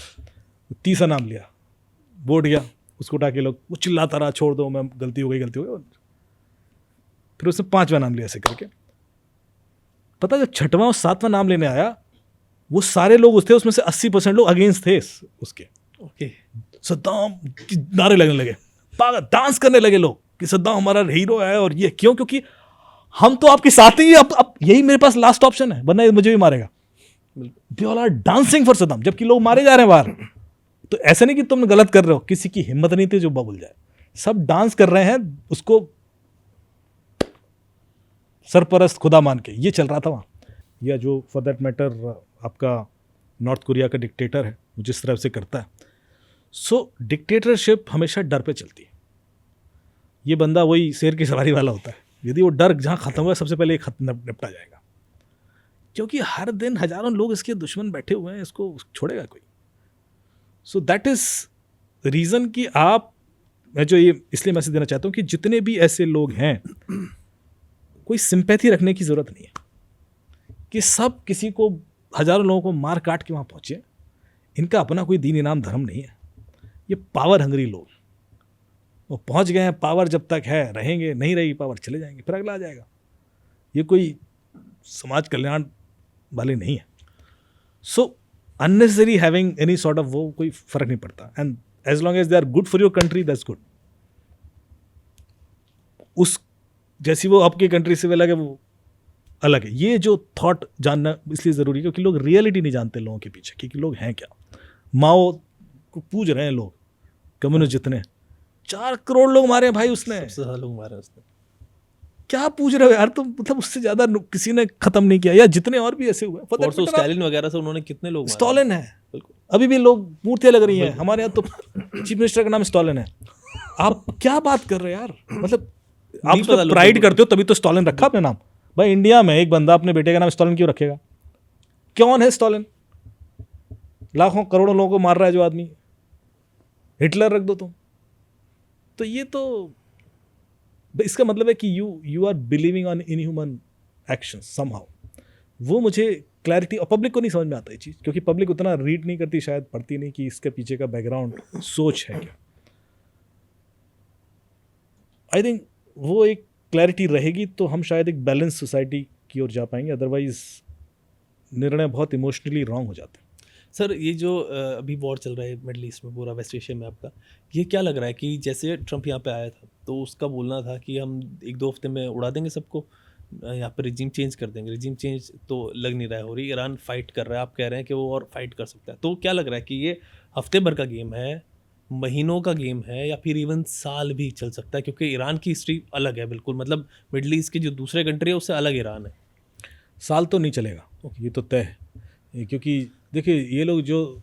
तीसरा नाम लिया, वो उठ गया, उसको उठा के लोग, वो चिल्लाता रहा, छोड़ दो, मैं गलती हो गई. फिर उसने 5वां नाम लिया ऐसे करके. पता जब 6वां और 7वां नाम लेने आया, वो सारे लोग थे उसमें से 80% लोग अगेंस्ट थे उसके. ओके. सद्दाम नारे लगने लगे, पागल डांस करने लगे लोग कि सद्दाम हमारा हीरो है. और ये क्यों? क्योंकि हम तो आपके साथ ही, अब यही मेरे पास लास्ट ऑप्शन है, वरना ये मुझे भी मारेगा। We all are dancing for Saddam, जबकि लोग मारे जा रहे हैं बाहर। तो ऐसा नहीं कि तुम गलत कर रहे हो, किसी की हिम्मत नहीं थी जो बबुल जाए, सब डांस कर रहे हैं उसको सरपरस्त खुदा मान के, ये चल रहा था वहाँ। या जो फॉर दैट मैटर आपका नॉर्थ कोरिया का डिक्टेटर है, वो जिस तरह से करता है, सो डिक्टेटरशिप हमेशा डर पे चलती है। ये बंदा वही शेर की सवारी वाला होता है, यदि वो डर जहाँ खत्म हुआ सबसे पहले निपटा जाएगा, क्योंकि हर दिन हजारों लोग इसके दुश्मन बैठे हुए हैं, इसको छोड़ेगा कोई। सो दैट इज रीज़न कि मैं जो ये इसलिए मैसेज देना चाहता हूँ कि जितने भी ऐसे लोग हैं, कोई सिंपैथी रखने की ज़रूरत नहीं है कि सब किसी को, हजारों लोगों को मार काट के वहाँ पहुँचे। इनका अपना कोई दीन इनाम धर्म नहीं है, ये पावर हंगरी लोग, वो पहुँच गए हैं, पावर जब तक है रहेंगे, नहीं रहेगी पावर चले जाएंगे, फिर अगला आ जाएगा। ये कोई समाज कल्याण वाले नहीं है। So unnecessary having any sort of, वो कोई फर्क नहीं पड़ता, and as long as they are good for your country, that's good. उस जैसी वो आपकी कंट्री से अलग है, वो अलग है। ये जो थॉट जानना इसलिए ज़रूरी है क्योंकि लोग रियलिटी नहीं जानते लोगों के पीछे कि लोग हैं क्या। माओ को पूज रहे हैं लोग, कम्युनिस्ट जितने 4 करोड़ लोग मारे हैं भाई उसने, सबसे ज़्यादा लोग मारे उसने, क्या पूछ रहे हो यार तुम, मतलब उससे ज़्यादा किसी ने ख़त्म नहीं किया, या जितने और भी ऐसे हुए। परसों स्टालिन वगैरह से उन्होंने कितने लोग मारे। स्टालिन है, अभी भी लोग मूर्तियाँ लग रही हैं हमारे यहाँ, तो चीफ मिनिस्टर का नाम स्टालिन है। आप क्या बात कर रहे हो यार, मतलब आप तो प्राइड करते हो तभी तो स्टालिन रखा अपने नाम। भाई इंडिया में एक बंदा अपने बेटे का नाम स्टालिन क्यों रखेगा? कौन है स्टालिन? लाखों करोड़ों लोगों को मार रहा है जो आदमी, हिटलर रख दो तुम। तो ये तो इसका मतलब है कि you are believing on inhuman actions somehow. वो मुझे क्लैरिटी, और पब्लिक को नहीं समझ में आता ये चीज़, क्योंकि पब्लिक उतना रीड नहीं करती, शायद पढ़ती नहीं कि इसके पीछे का बैकग्राउंड सोच है क्या। आई थिंक वो एक क्लैरिटी रहेगी तो हम शायद एक बैलेंस सोसाइटी की ओर जा पाएंगे, अदरवाइज निर्णय बहुत इमोशनली रॉन्ग हो जाते हैं। सर ये जो अभी वॉर चल रहा है मिडल ईस्ट में, पूरा वेस्ट एशिया में आपका, ये क्या लग रहा है कि जैसे ट्रम्प यहाँ पे आया था तो उसका बोलना था कि हम 1-2 हफ्ते में उड़ा देंगे सबको, यहाँ पे रिजीम चेंज कर देंगे। रिजीम चेंज तो लग नहीं रहा है हो रही, ईरान फाइट कर रहा है, आप कह रहे हैं कि वो और फाइट कर सकता है। तो क्या लग रहा है कि ये हफ्ते भर का गेम है, महीनों का गेम है, या फिर इवन साल भी चल सकता है? क्योंकि ईरान की हिस्ट्री अलग है बिल्कुल, मतलब मिडल ईस्ट की जो दूसरे कंट्री है उससे अलग ईरान है। साल तो नहीं चलेगा, ये तो तय है, क्योंकि देखिए ये लोग जो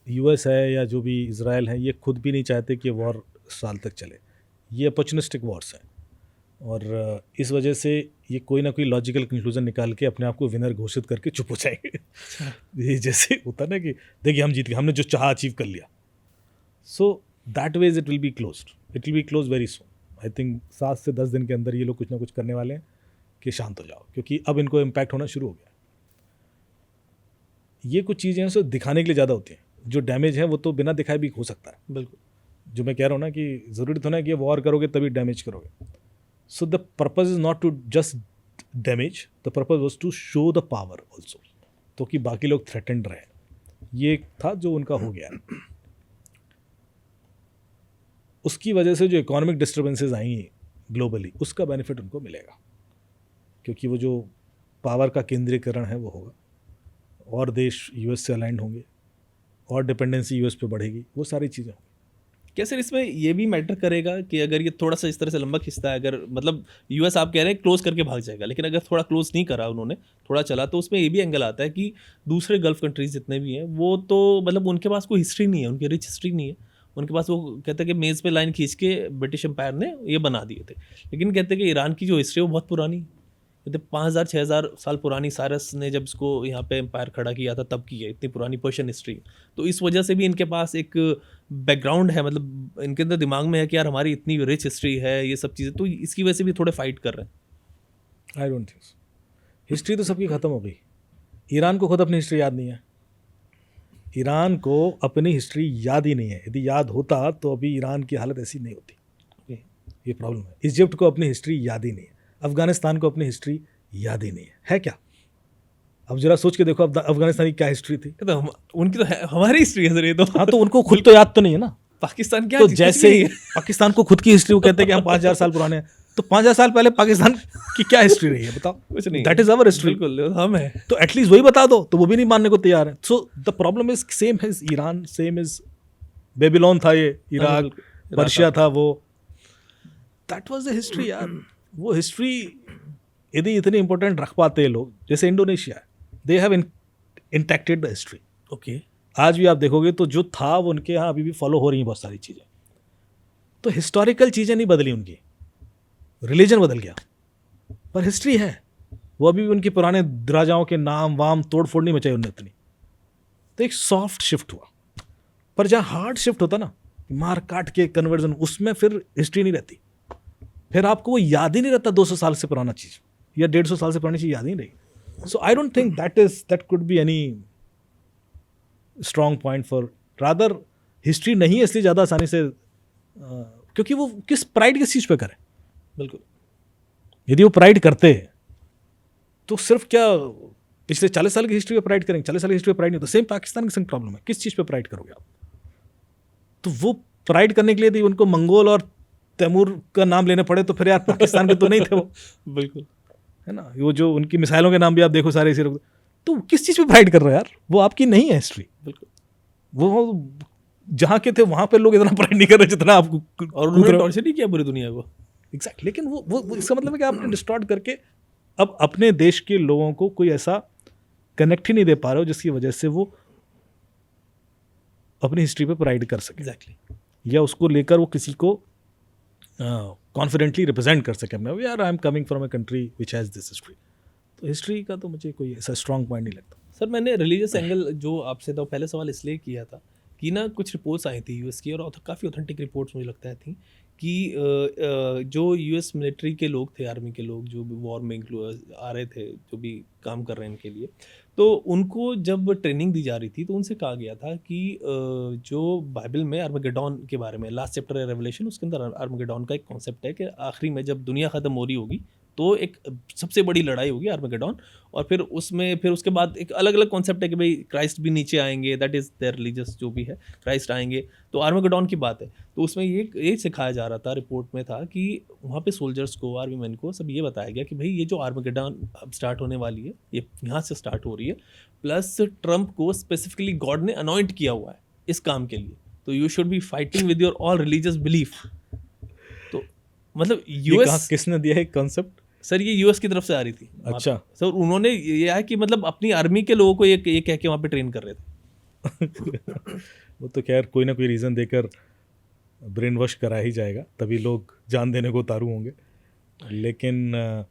यूएस है या जो भी इज़राइल है, ये खुद भी नहीं चाहते कि वॉर साल तक चले। ये अपॉर्चुनिस्टिक वॉर्स हैं, और इस वजह से ये कोई ना कोई लॉजिकल कंक्लूजन निकाल के अपने आप को विनर घोषित करके चुप हो जाएंगे। ये जैसे होता ना कि देखिए हम जीत गए, हमने जो चाहा अचीव कर लिया। So that ways it will be closed, it will be close very soon. I think 7 से 10 दिन के अंदर ये लोग कुछ ना कुछ करने वाले हैं कि शांत हो जाओ, क्योंकि अब इनको इम्पैक्ट होना शुरू हो गया। ये कुछ चीज़ें हैं सो दिखाने के लिए ज़्यादा होती हैं, जो डैमेज है वो तो बिना दिखाए भी हो सकता है। बिल्कुल, जो मैं कह रहा हूँ ना कि ज़रूरी तो ना कि वॉर करोगे तभी डैमेज करोगे। So the purpose is not to just damage, the purpose was to show the power also, तो कि बाकी लोग थ्रेटेंड रहे। ये एक था जो उनका हो गया। उसकी वजह से जो इकोनॉमिक डिस्टर्बेंसेज आएंगी ग्लोबली, उसका बेनिफिट उनको मिलेगा, क्योंकि वो जो पावर का केंद्रीकरण है वो होगा, और देश यूएस से अलाइंड होंगे, और डिपेंडेंसी यूएस पे बढ़ेगी, वो सारी चीज़ें होंगी। क्या सर इसमें ये भी मैटर करेगा कि अगर ये थोड़ा सा इस तरह से लंबा खिंचता है, अगर मतलब यूएस आप कह रहे हैं क्लोज करके भाग जाएगा, लेकिन अगर थोड़ा क्लोज नहीं करा उन्होंने, थोड़ा चला, तो उसमें ये भी एंगल आता है कि दूसरे गल्फ कंट्रीज जितने भी हैं वो तो मतलब उनके पास कोई हिस्ट्री नहीं है, उनकी रिच हिस्ट्री नहीं है उनके पास। वो कहते हैं कि मेज़ पे लाइन खींच के ब्रिटिश एम्पायर ने ये बना दिए थे, लेकिन कहते हैं कि ईरान की जो हिस्ट्री है वो बहुत पुरानी, कहते 5000-6000 साल पुरानी। साइरस ने जब इसको यहाँ पे एम्पायर खड़ा किया था तब की है, इतनी पुरानी पर्शियन हिस्ट्री। तो इस वजह से भी इनके पास एक बैकग्राउंड है, मतलब इनके अंदर दिमाग में है कि यार हमारी इतनी रिच हिस्ट्री है, ये सब चीज़ें, तो इसकी वजह से भी थोड़े फाइट कर रहे हैं। आई डोंट थिंक सो। हिस्ट्री तो सबकी ख़त्म हो गई। ईरान को खुद अपनी हिस्ट्री याद नहीं है। ईरान को अपनी हिस्ट्री याद ही नहीं है। यदि याद होता तो अभी ईरान की हालत ऐसी नहीं होती। ये प्रॉब्लम है। इजिप्ट को अपनी हिस्ट्री याद ही नहीं है। अफगानिस्तान को अपनी हिस्ट्री याद ही नहीं है क्या? अब जरा सोच के देखो अफगानिस्तान की क्या हिस्ट्री थी। तो उनकी तो हमारी हिस्ट्री है सर ये तो। हाँ, तो उनको खुद तो याद तो नहीं है ना। पाकिस्तान क्या, तो जैसे ही पाकिस्तान को खुद की हिस्ट्री वो कहते हैं कि हम 5000 साल पुराने हैं, तो 5000 साल पहले पाकिस्तान की क्या हिस्ट्री रही है बताओ? कुछ नहीं, दैट इज अवर हिस्ट्री। बिल्कुल हम है। तो एटलीस्ट वही बता दो, तो वो भी नहीं मानने को तैयार है। So the problem is same is Iran, same is Babylon था ये, इराक, बिल्कुल। पर्शिया था वो, दैट वाज द हिस्ट्री यार। वो हिस्ट्री यदि इतनी इंपॉर्टेंट रख पाते हैं लोग, जैसे Indonesia, they have intacted the history. Okay, आज भी आप देखोगे तो जो था वो उनके यहाँ अभी भी फॉलो हो रही हैं बहुत सारी चीज़ें। तो हिस्टोरिकल चीज़ें नहीं बदली उनकी, रिलीजन बदल गया, पर हिस्ट्री है वो अभी भी। उनके पुराने राजाओं के नाम वाम तोड़ फोड़ नहीं मचाई उन्होंने इतनी। तो एक सॉफ्ट शिफ्ट हुआ, पर जहाँ हार्ड शिफ्ट होता ना, मार काट के कन्वर्जन, उसमें फिर हिस्ट्री नहीं रहती। फिर आपको वो याद ही नहीं रहता 200 साल से पुराना चीज़ या 150 साल से पुरानी चीज़ याद ही नहीं रही। So I don't think that could be any strong point for, rather history नहीं है इसलिए ज़्यादा आसानी से क्योंकि वो किस प्राइड किस चीज़ पे करें। बिल्कुल। यदि वो प्राइड करते तो सिर्फ क्या पिछले 40 साल की हिस्ट्री पे प्राइड करेंगे? 40 साल की हिस्ट्री पे प्राइड नहीं होता। सेम पाकिस्तान की संग प्रॉब्लम है, किस चीज़ पे प्राइड करोगे आप? तो वो प्राइड करने के लिए यदि उनको मंगोल और तैमूर का नाम लेने पड़े तो फिर यार पाकिस्तान के तो नहीं थे वो, बिल्कुल, है ना। वो जो उनकी मिसाइलों के नाम भी आप देखो सारे इसी, तो किस चीज़ पे प्राइड कर रहे हो यार? वो आपकी नहीं है हिस्ट्री। बिल्कुल। वो जहाँ के थे वहाँ पे लोग इतना प्राइड नहीं कर रहे जितना आपको, और उन्होंने टॉर्चर नहीं किया पूरी दुनिया को। एग्जैक्ट। लेकिन वो इसका मतलब है कि आपने डिस्टॉर्ट करके अब अपने देश के लोगों को कोई ऐसा कनेक्ट ही नहीं दे पा रहे हो जिसकी वजह से वो अपनी हिस्ट्री पे प्राइड कर सके। एग्जैक्टली। या उसको लेकर वो किसी को कॉन्फिडेंटली रिप्रेजेंट कर सके अपने, यार I am coming from a country which has this history. तो हिस्ट्री का तो मुझे कोई ऐसा स्ट्रॉन्ग पॉइंट नहीं लगता। सर मैंने रिलीजियस एंगल जो आपसे तो पहले सवाल इसलिए किया था कि ना कुछ रिपोर्ट्स आई थी यूएस की, और काफ़ी ऑथेंटिक रिपोर्ट्स मुझे लगता है थी कि जो यूएस मिलिट्री के लोग थे, आर्मी के लोग जो भी वॉर में आ रहे थे, जो भी काम कर रहे हैं इनके लिए, तो उनको जब ट्रेनिंग दी जा रही थी तो उनसे कहा गया था कि जो बाइबल में आर्मगेडॉन के बारे में लास्ट चैप्टर है रेवलेशन, उसके अंदर आर्मगेडॉन का एक कॉन्सेप्ट है कि आखिरी में जब दुनिया ख़त्म हो रही होगी तो एक सबसे बड़ी लड़ाई होगी आर्मगेडॉन, और फिर उसके बाद एक अलग अलग कॉन्सेप्ट है कि भाई क्राइस्ट भी नीचे आएंगे, दैट इज़ देयर रिलीजियस जो भी है, क्राइस्ट आएंगे, तो आर्मगेडॉन की बात है। तो उसमें ये सिखाया जा रहा था, रिपोर्ट में था कि वहाँ पे सोल्जर्स को, आर्मी मैन को सब ये बताया गया कि भाई ये जो आर्मगेडॉन अब स्टार्ट होने वाली है ये यहाँ से स्टार्ट हो रही है, प्लस ट्रम्प को स्पेसिफिकली गॉड ने अनॉइंट किया हुआ है इस काम के लिए, तो you should be fighting with your all religious belief. तो मतलब यूएस किसने दिया है कॉन्सेप्ट? सर ये यूएस की तरफ से आ रही थी। अच्छा। सर उन्होंने ये है कि मतलब अपनी आर्मी के लोगों को ये कह के वहाँ पे ट्रेन कर रहे थे। वो तो खैर कोई ना कोई रीज़न देकर ब्रेन वॉश करा ही जाएगा, तभी लोग जान देने को उतारू होंगे। लेकिन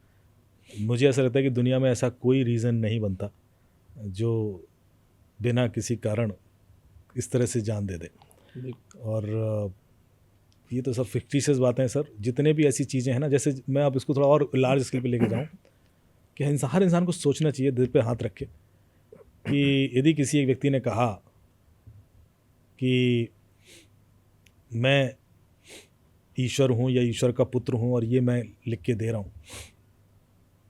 मुझे ऐसा लगता है कि दुनिया में ऐसा कोई रीज़न नहीं बनता जो बिना किसी कारण इस तरह से जान दे दे। और ये तो सब फिक्टिशियस बातें हैं सर। जितने भी ऐसी चीज़ें हैं ना, जैसे मैं अब इसको थोड़ा और लार्ज स्केल पे लेके जाऊँ कि हर इंसान को सोचना चाहिए, दिल पे हाथ रखे, कि यदि किसी एक व्यक्ति ने कहा कि मैं ईश्वर हूँ या ईश्वर का पुत्र हूँ और ये मैं लिख के दे रहा हूँ,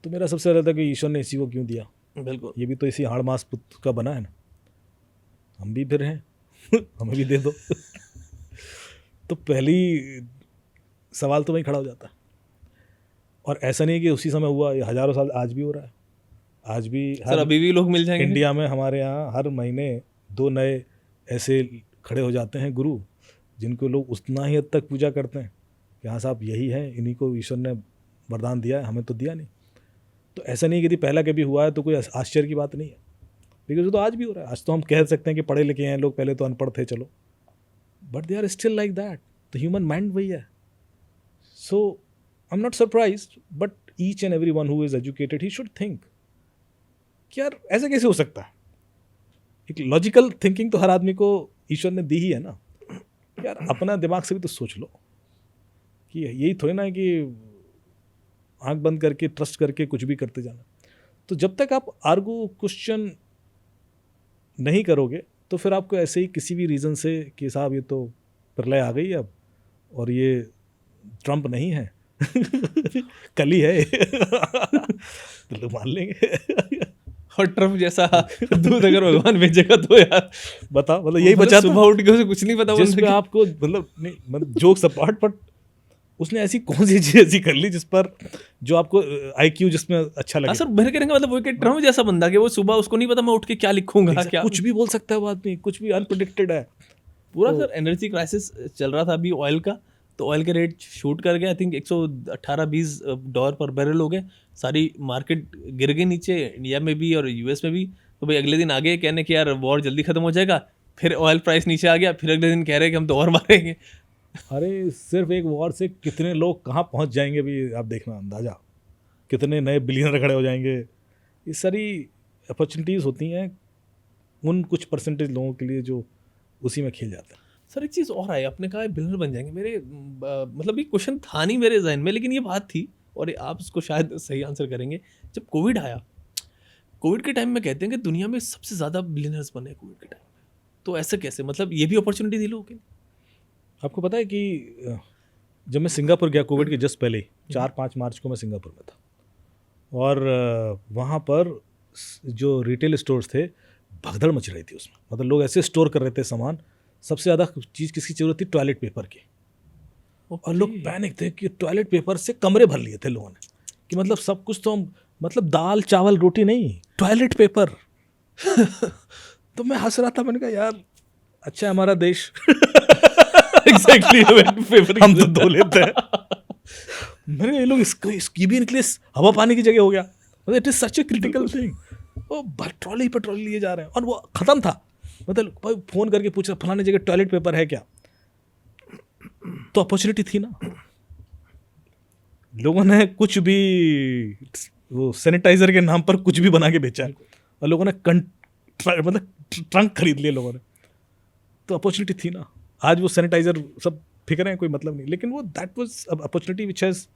तो मेरा सबसे ज़्यादा था कि ईश्वर ने इसी को क्यों दिया? बिल्कुल, ये भी तो इसी हाड़ मांस पुत्र का बना है ना, हम भी फिर हैं हमें भी दे दो। तो पहली सवाल तो वहीं खड़ा हो जाता है। और ऐसा नहीं कि उसी समय हुआ, ये हज़ारों साल आज भी हो रहा है। आज भी सर अभी भी लोग मिल जाएंगे इंडिया में, हमारे यहाँ हर महीने 2 नए ऐसे खड़े हो जाते हैं गुरु, जिनको लोग उतना ही हद तक पूजा करते हैं कि हाँ साहब यही है, इन्हीं को ईश्वर ने वरदान दिया है, हमें तो दिया नहीं। तो ऐसा नहीं कि यदि पहला कभी हुआ है तो कोई आश्चर्य की बात नहीं है, बिकॉज वो तो आज भी हो रहा है। आज तो हम कह सकते हैं कि पढ़े लिखे हैं लोग, पहले तो अनपढ़ थे चलो, but they are still like that. The human mind वही है। So I am not surprised, but each and every one who is educated he should think कि यार ऐसा कैसे हो सकता है। एक लॉजिकल थिंकिंग तो हर आदमी को ईश्वर ने दी ही है ना। यार अपना दिमाग से भी तो सोच लो कि यही थोड़ी ना है कि आंख बंद करके ट्रस्ट करके कुछ भी करते जाना। तो जब तक आप आर्गू क्वेश्चन नहीं करोगे तो फिर आपको ऐसे ही किसी भी रीज़न से कि साहब ये तो प्रलय आ गई अब और ये ट्रम्प नहीं है कल ही है तो लोग मान लेंगे। और ट्रम्प जैसा दूध अगर भगवान भेजेगा तो यार बताओ, मतलब यही बचा। सुबह उठ के उसे कुछ नहीं पता जिसमें आपको मतलब नहीं, मतलब जोक्स अपार्ट, बट उसने ऐसी कौन सी चीज़ ऐसी कर ली जिस पर जो आपको IQ जिसमें अच्छा हाँ लगे। सर, मेरे कहने का मतलब वो कि ट्रम्प जैसा बंदा कि वो सुबह उसको नहीं पता मैं उठ के क्या लिखूंगा, क्या कुछ भी बोल सकता है वो आदमी, कुछ भी अनप्रेडिक्टेड है। पूरा तो- सर एनर्जी क्राइसिस चल रहा था अभी ऑयल का, तो ऑयल के रेट शूट कर गए, आई थिंक 118-20 डॉलर पर बैरल हो गए, सारी मार्केट गिर गई नीचे, इंडिया में भी और यूएस में भी। तो भाई अगले दिन आ गए कहने कि यार वॉर जल्दी खत्म हो जाएगा, फिर ऑयल प्राइस नीचे आ गया, फिर अगले दिन कह रहे हैं कि हम तो और मारेंगे। अरे सिर्फ एक वॉर से कितने लोग कहाँ पहुँच जाएंगे भी आप देखना, अंदाजा कितने नए बिलियनर खड़े हो जाएंगे। ये सारी अपॉर्चुनिटीज़ होती हैं उन कुछ परसेंटेज लोगों के लिए जो उसी में खेल जाते हैं। सर एक चीज़ और आई, आपने कहा बिलियनर बन जाएंगे, मेरे मतलब ये क्वेश्चन था नहीं मेरे जहन में, लेकिन ये बात थी और आप उसको शायद सही आंसर करेंगे। जब कोविड आया, कोविड के टाइम में कहते हैं कि दुनिया में सबसे ज़्यादा बिलियनर्स बने कोविड के टाइम में, तो ऐसा कैसे, मतलब ये भी अपॉर्चुनिटी थी लोगों के लिए? आपको पता है कि जब मैं सिंगापुर गया कोविड के जस्ट पहले 4-5 मार्च को मैं सिंगापुर में था और वहाँ पर जो रिटेल स्टोर्स थे भगदड़ मच रही थी उसमें, मतलब लोग ऐसे स्टोर कर रहे थे सामान। सबसे ज़्यादा चीज़ किसकी ज़रूरत थी? टॉयलेट पेपर की। और लोग पैनिक थे कि टॉयलेट पेपर से कमरे भर लिए थे लोगों ने, कि मतलब सब कुछ तो मतलब दाल चावल रोटी नहीं, टॉयलेट पेपर। तो मैं हंस रहा था, मैंने कहा यार अच्छा है हमारा देश। एग्जैक्टली पेपर हम तो धो लेते हैं। मैंने कहा ये लोग इसकी भी इनके लिए हवा पानी की जगह हो गया, मतलब it is such a critical thing. वो ट्रॉली पर ट्रॉली लिए जा रहे हैं और वो ख़त्म था, मतलब भाई फ़ोन करके पूछ रहा फलाने जगह टॉयलेट पेपर है क्या? तो अपॉर्चुनिटी थी ना। लोगों ने कुछ भी वो सैनिटाइजर के नाम पर कुछ भी बना के बेचा है और लोगों ने मतलब ट्रंक खरीद लिए लोगों ने। तो अपॉर्चुनिटी थी ना। आज वो सैनिटाइजर सब फेंक रहे हैं, कोई मतलब नहीं, लेकिन वो that was opportunity which has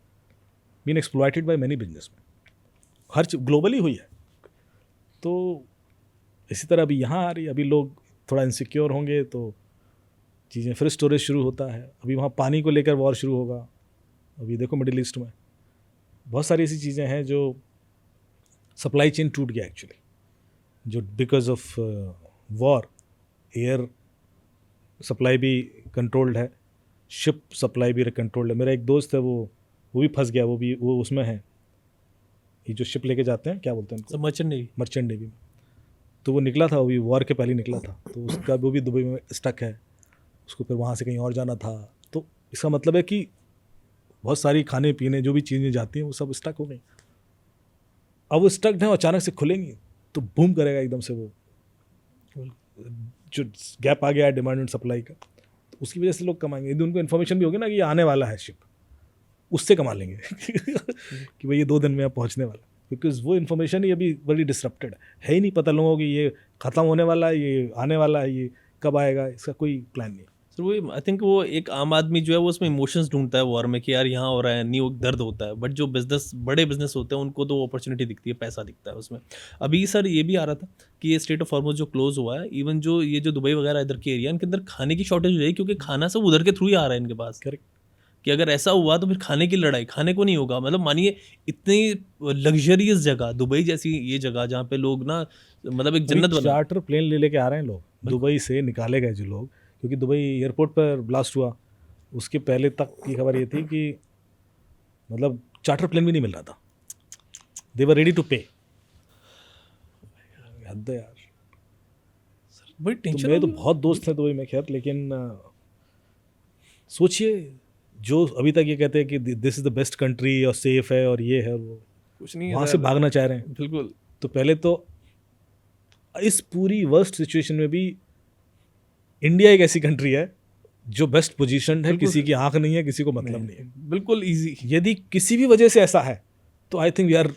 been exploited by many businessman. हर ग्लोबली हुई है। तो इसी तरह अभी यहाँ आ रही है, अभी लोग थोड़ा इनसिक्योर होंगे तो चीज़ें फिर स्टोरेज शुरू होता है। अभी वहाँ पानी को लेकर वॉर शुरू होगा। अभी देखो मिडिल ईस्ट में बहुत सारी ऐसी चीज़ें हैं जो सप्लाई चेन टूट गया एक्चुअली, जो because of war. Air supply भी कंट्रोल्ड है, शिप सप्लाई भी कंट्रोल्ड है। मेरा एक दोस्त है वो भी फंस गया, वो उसमें है, ये जो शिप लेके जाते हैं क्या बोलते हैं उनको, मर्चेंट नेवी। मर्चेंट नेवी में। तो वो निकला था, वो भी वॉर के पहले निकला था, तो उसका वो भी दुबई में स्टक है, उसको फिर वहाँ से कहीं और जाना था। तो इसका मतलब है कि बहुत सारी खाने पीने जो भी चीज़ें जाती हैं वो सब स्टक हो गई। अब वो स्टक है, अचानक से खुलेंगी तो बूम करेगा एकदम से, वो जो गैप आ गया है डिमांड एंड सप्लाई का, तो उसकी वजह से लोग कमाएंगे। यदि उनको इन्फॉर्मेशन भी होगी ना कि ये आने वाला है शिप, उससे कमा लेंगे कि भाई ये 2 दिन में आप पहुँचने वाला, बिकॉज वो इन्फॉर्मेशन ही अभी बड़ी डिसरप्टेड है ही नहीं पता लोगों को ये ख़त्म होने वाला है, ये आने वाला है, ये कब आएगा, इसका कोई प्लान नहीं। सर वो आई थिंक वो एक आम आदमी जो है वो उसमें इमोशंस ढूंढता है वॉर में कि यार यहाँ हो रहा है, नहीं वो दर्द होता है, बट जो बड़े बिजनेस होते हैं उनको तो अपॉर्चुनिटी दिखती है, पैसा दिखता है उसमें। अभी सर ये भी आ रहा था कि ये स्ट्रेट ऑफ हॉर्मुज़ जो क्लोज हुआ है, इवन जो ये जो दुबई वगैरह इधर के एरिया, इनके अंदर खाने की शॉर्टेज हो जाएगी, क्योंकि खाना सब उधर के थ्रू ही आ रहा है इनके पास। करेक्ट। कि अगर ऐसा हुआ तो फिर खाने की लड़ाई, खाने को नहीं होगा। मतलब मानिए इतनी लग्जरियस जगह दुबई जैसी ये जगह जहाँ पे लोग ना मतलब एक जन्नत बना। चार्टर प्लेन ले लेके आ रहे हैं लोग, दुबई से निकाले गए जो लोग, क्योंकि दुबई एयरपोर्ट पर ब्लास्ट हुआ, उसके पहले तक की खबर ये थी कि मतलब चार्टर प्लेन भी नहीं मिल रहा था, दे वर रेडी टू पे। हद है यार। बड़ी तो टेंशन मेरे तो बहुत दोस्त हैं दुबई में, खैर, लेकिन सोचिए जो अभी तक ये कहते हैं कि this is the best country और सेफ है और ये है वो, कुछ नहीं है वहाँ सर। से भागना चाह रहे हैं। बिल्कुल। तो पहले तो इस पूरी वर्स्ट सिचुएशन में भी इंडिया एक ऐसी कंट्री है जो बेस्ट पोजीशन है, किसी की आंख नहीं है, किसी को मतलब नहीं है, बिल्कुल इजी। यदि किसी भी वजह से ऐसा है तो I think we are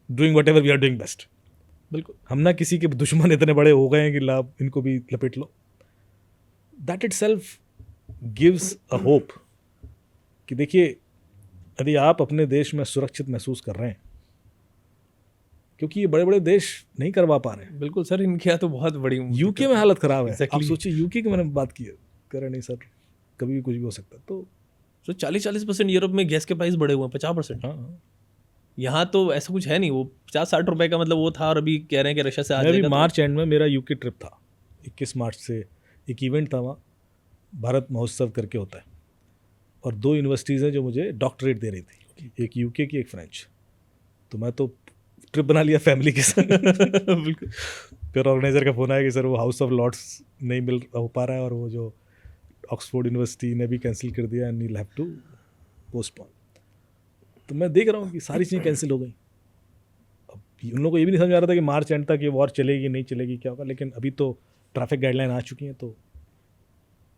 doing whatever we are doing best. बिल्कुल। हम ना किसी के दुश्मन इतने बड़े हो गए हैं कि लाभ इनको भी लपेट लो। That itself gives a hope कि देखिए यदि आप अपने देश में सुरक्षित महसूस कर रहे हैं, क्योंकि ये बड़े बड़े देश नहीं करवा पा रहे हैं। बिल्कुल सर, इनके यहाँ तो बहुत बड़ी यूके में हालत ख़राब है। Exactly. आप सोचिए यूके की मैंने बात की है, कह रहे नहीं सर कभी भी कुछ भी हो सकता है। तो 40% यूरोप में गैस के प्राइस बढ़े हुए हैं, 50%। हाँ, यहाँ तो ऐसा कुछ है नहीं, वो 50-60 रुपए का मतलब वो था, और अभी कह रहे हैं कि रशिया से आ मैं भी जाएगा। मार्च एंड में मेरा यूके ट्रिप था, 21 मार्च से एक इवेंट था वहाँ, भारत महोत्सव करके होता है, और 2 यूनिवर्सिटीज़ हैं जो मुझे डॉक्टरेट दे रही थी, एक यूके की, एक फ्रेंच। तो मैं तो ट्रिप बना लिया फैमिली के साथ। बिल्कुल। फिर ऑर्गेनाइजर का फ़ोन आया कि सर वो हाउस ऑफ लॉर्ड्स नहीं मिल हो पा रहा है, और वो जो ऑक्सफोर्ड यूनिवर्सिटी ने भी कैंसिल कर दिया, and you'll have to postpone. तो मैं देख रहा हूँ कि सारी चीज़ें कैंसिल हो गई। अब उन लोगों को ये भी नहीं समझ आ रहा था कि मार्च एंड तक ये वॉर चलेगी नहीं चलेगी, क्या होगा, लेकिन अभी तो ट्रैफिक गाइडलाइन आ चुकी हैं, तो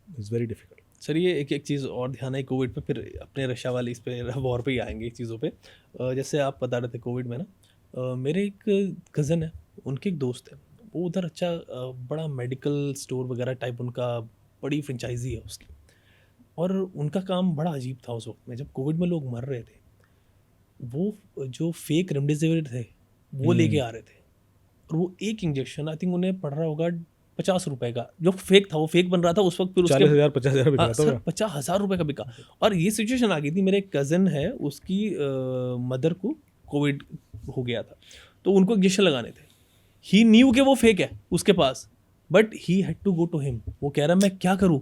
इट्स वेरी डिफिकल्ट। सर ये एक चीज़ और ध्यान है कोविड पे, फिर अपने रशिया वाली इस पे वॉर पे ही आएंगे इस चीज़ों पे। जैसे आप बता रहे थे कोविड में ना, मेरे एक कज़न है, उनके एक दोस्त है, वो उधर अच्छा बड़ा मेडिकल स्टोर वगैरह टाइप उनका बड़ी फ्रेंचाइजी है उसकी, और उनका काम बड़ा अजीब था उस वक्त में जब कोविड में लोग मर रहे थे। वो जो फेक रेमडेसिविर थे वो लेके आ रहे थे, और वो एक इंजेक्शन आई थिंक उन्हें पड़ रहा होगा 50 रुपए का, जो फेक था वो फेक बन रहा था उस वक्त। फिर उसके 40,000 50,000 बिक हाँ रहा था सर, वो। 50,000 रुपए का बिका। और ये सिचुएशन आ गई थी, मेरे एक कज़न है उसकी मदर को कोविड हो गया था, तो उनको इंजेक्शन लगाने थे। ही न्यू कि वो फेक है उसके पास, but he had to go to him. वो कह रहा मैं क्या करूँ,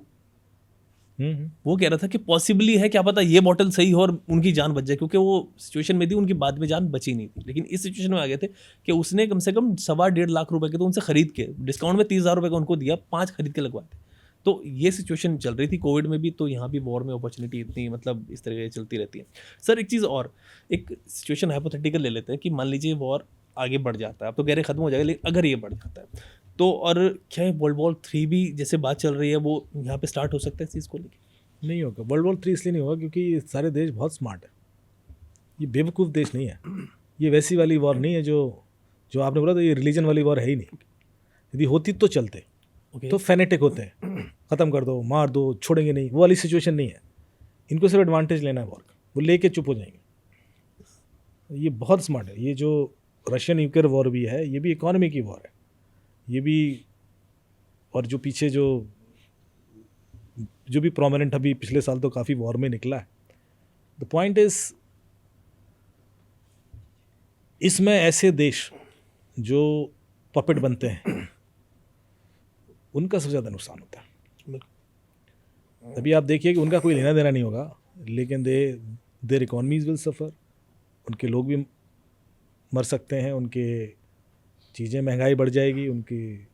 वो कह रहा था कि पॉसिबली है, क्या पता ये बॉटल सही हो और उनकी जान बच जाए, क्योंकि वो सिचुएशन में थी उनकी बाद में जान बची नहीं थी। लेकिन इस सिचुएशन में आ गए थे कि उसने कम से कम 1.5 लाख रुपए के तो उनसे खरीद के, डिस्काउंट में 30,000 रुपए का उनको दिया, 5 खरीद के लगवाए थे। तो ये सिचुएशन चल रही थी कोविड में भी, तो यहाँ भी वॉर में अपॉर्चुनिटी इतनी मतलब इस तरह से चलती रहती है। सर एक चीज़ और, एक सिचुएशन हाइपोथेटिकल ले लेते हैं कि मान लीजिए वॉर आगे बढ़ जाता है, अब तो कह रहे खत्म हो जाएगा, लेकिन अगर ये बढ़ जाता है तो, और क्या वर्ल्ड वॉर 3 भी जैसे बात चल रही है वो यहाँ पे स्टार्ट हो सकता है इस चीज़ को लेकर? नहीं होगा वर्ल्ड वॉर 3 इसलिए नहीं होगा क्योंकि ये सारे देश बहुत स्मार्ट है, ये बेवकूफ़ देश नहीं है। ये वैसी वाली वॉर नहीं है जो जो आपने बोला, तो ये रिलीजन वाली वॉर है ही नहीं। यदि होती तो चलते, तो फैनेटिक होते हैं, ख़त्म कर दो, मार दो, छोड़ेंगे नहीं, वो वाली सिचुएशन नहीं है। इनको सिर्फ एडवांटेज लेना है वॉर का, वो लेके चुप हो जाएंगे। ये बहुत स्मार्ट है। ये जो रशियन यूक्रेन वॉर भी है, ये भी इकोनॉमी की वॉर है, ये भी। और जो पीछे जो भी प्रोमिनेंट अभी पिछले साल तो काफ़ी वॉर में निकला है। द पॉइंट इज, इसमें ऐसे देश जो पपेट बनते हैं उनका सबसे ज़्यादा नुकसान होता है। अभी आप देखिए कि उनका कोई लेना देना नहीं होगा, लेकिन देयर इकोनॉमीज विल सफ़र, उनके लोग भी मर सकते हैं, उनके चीज़ें महंगाई बढ़ जाएगी, उनकी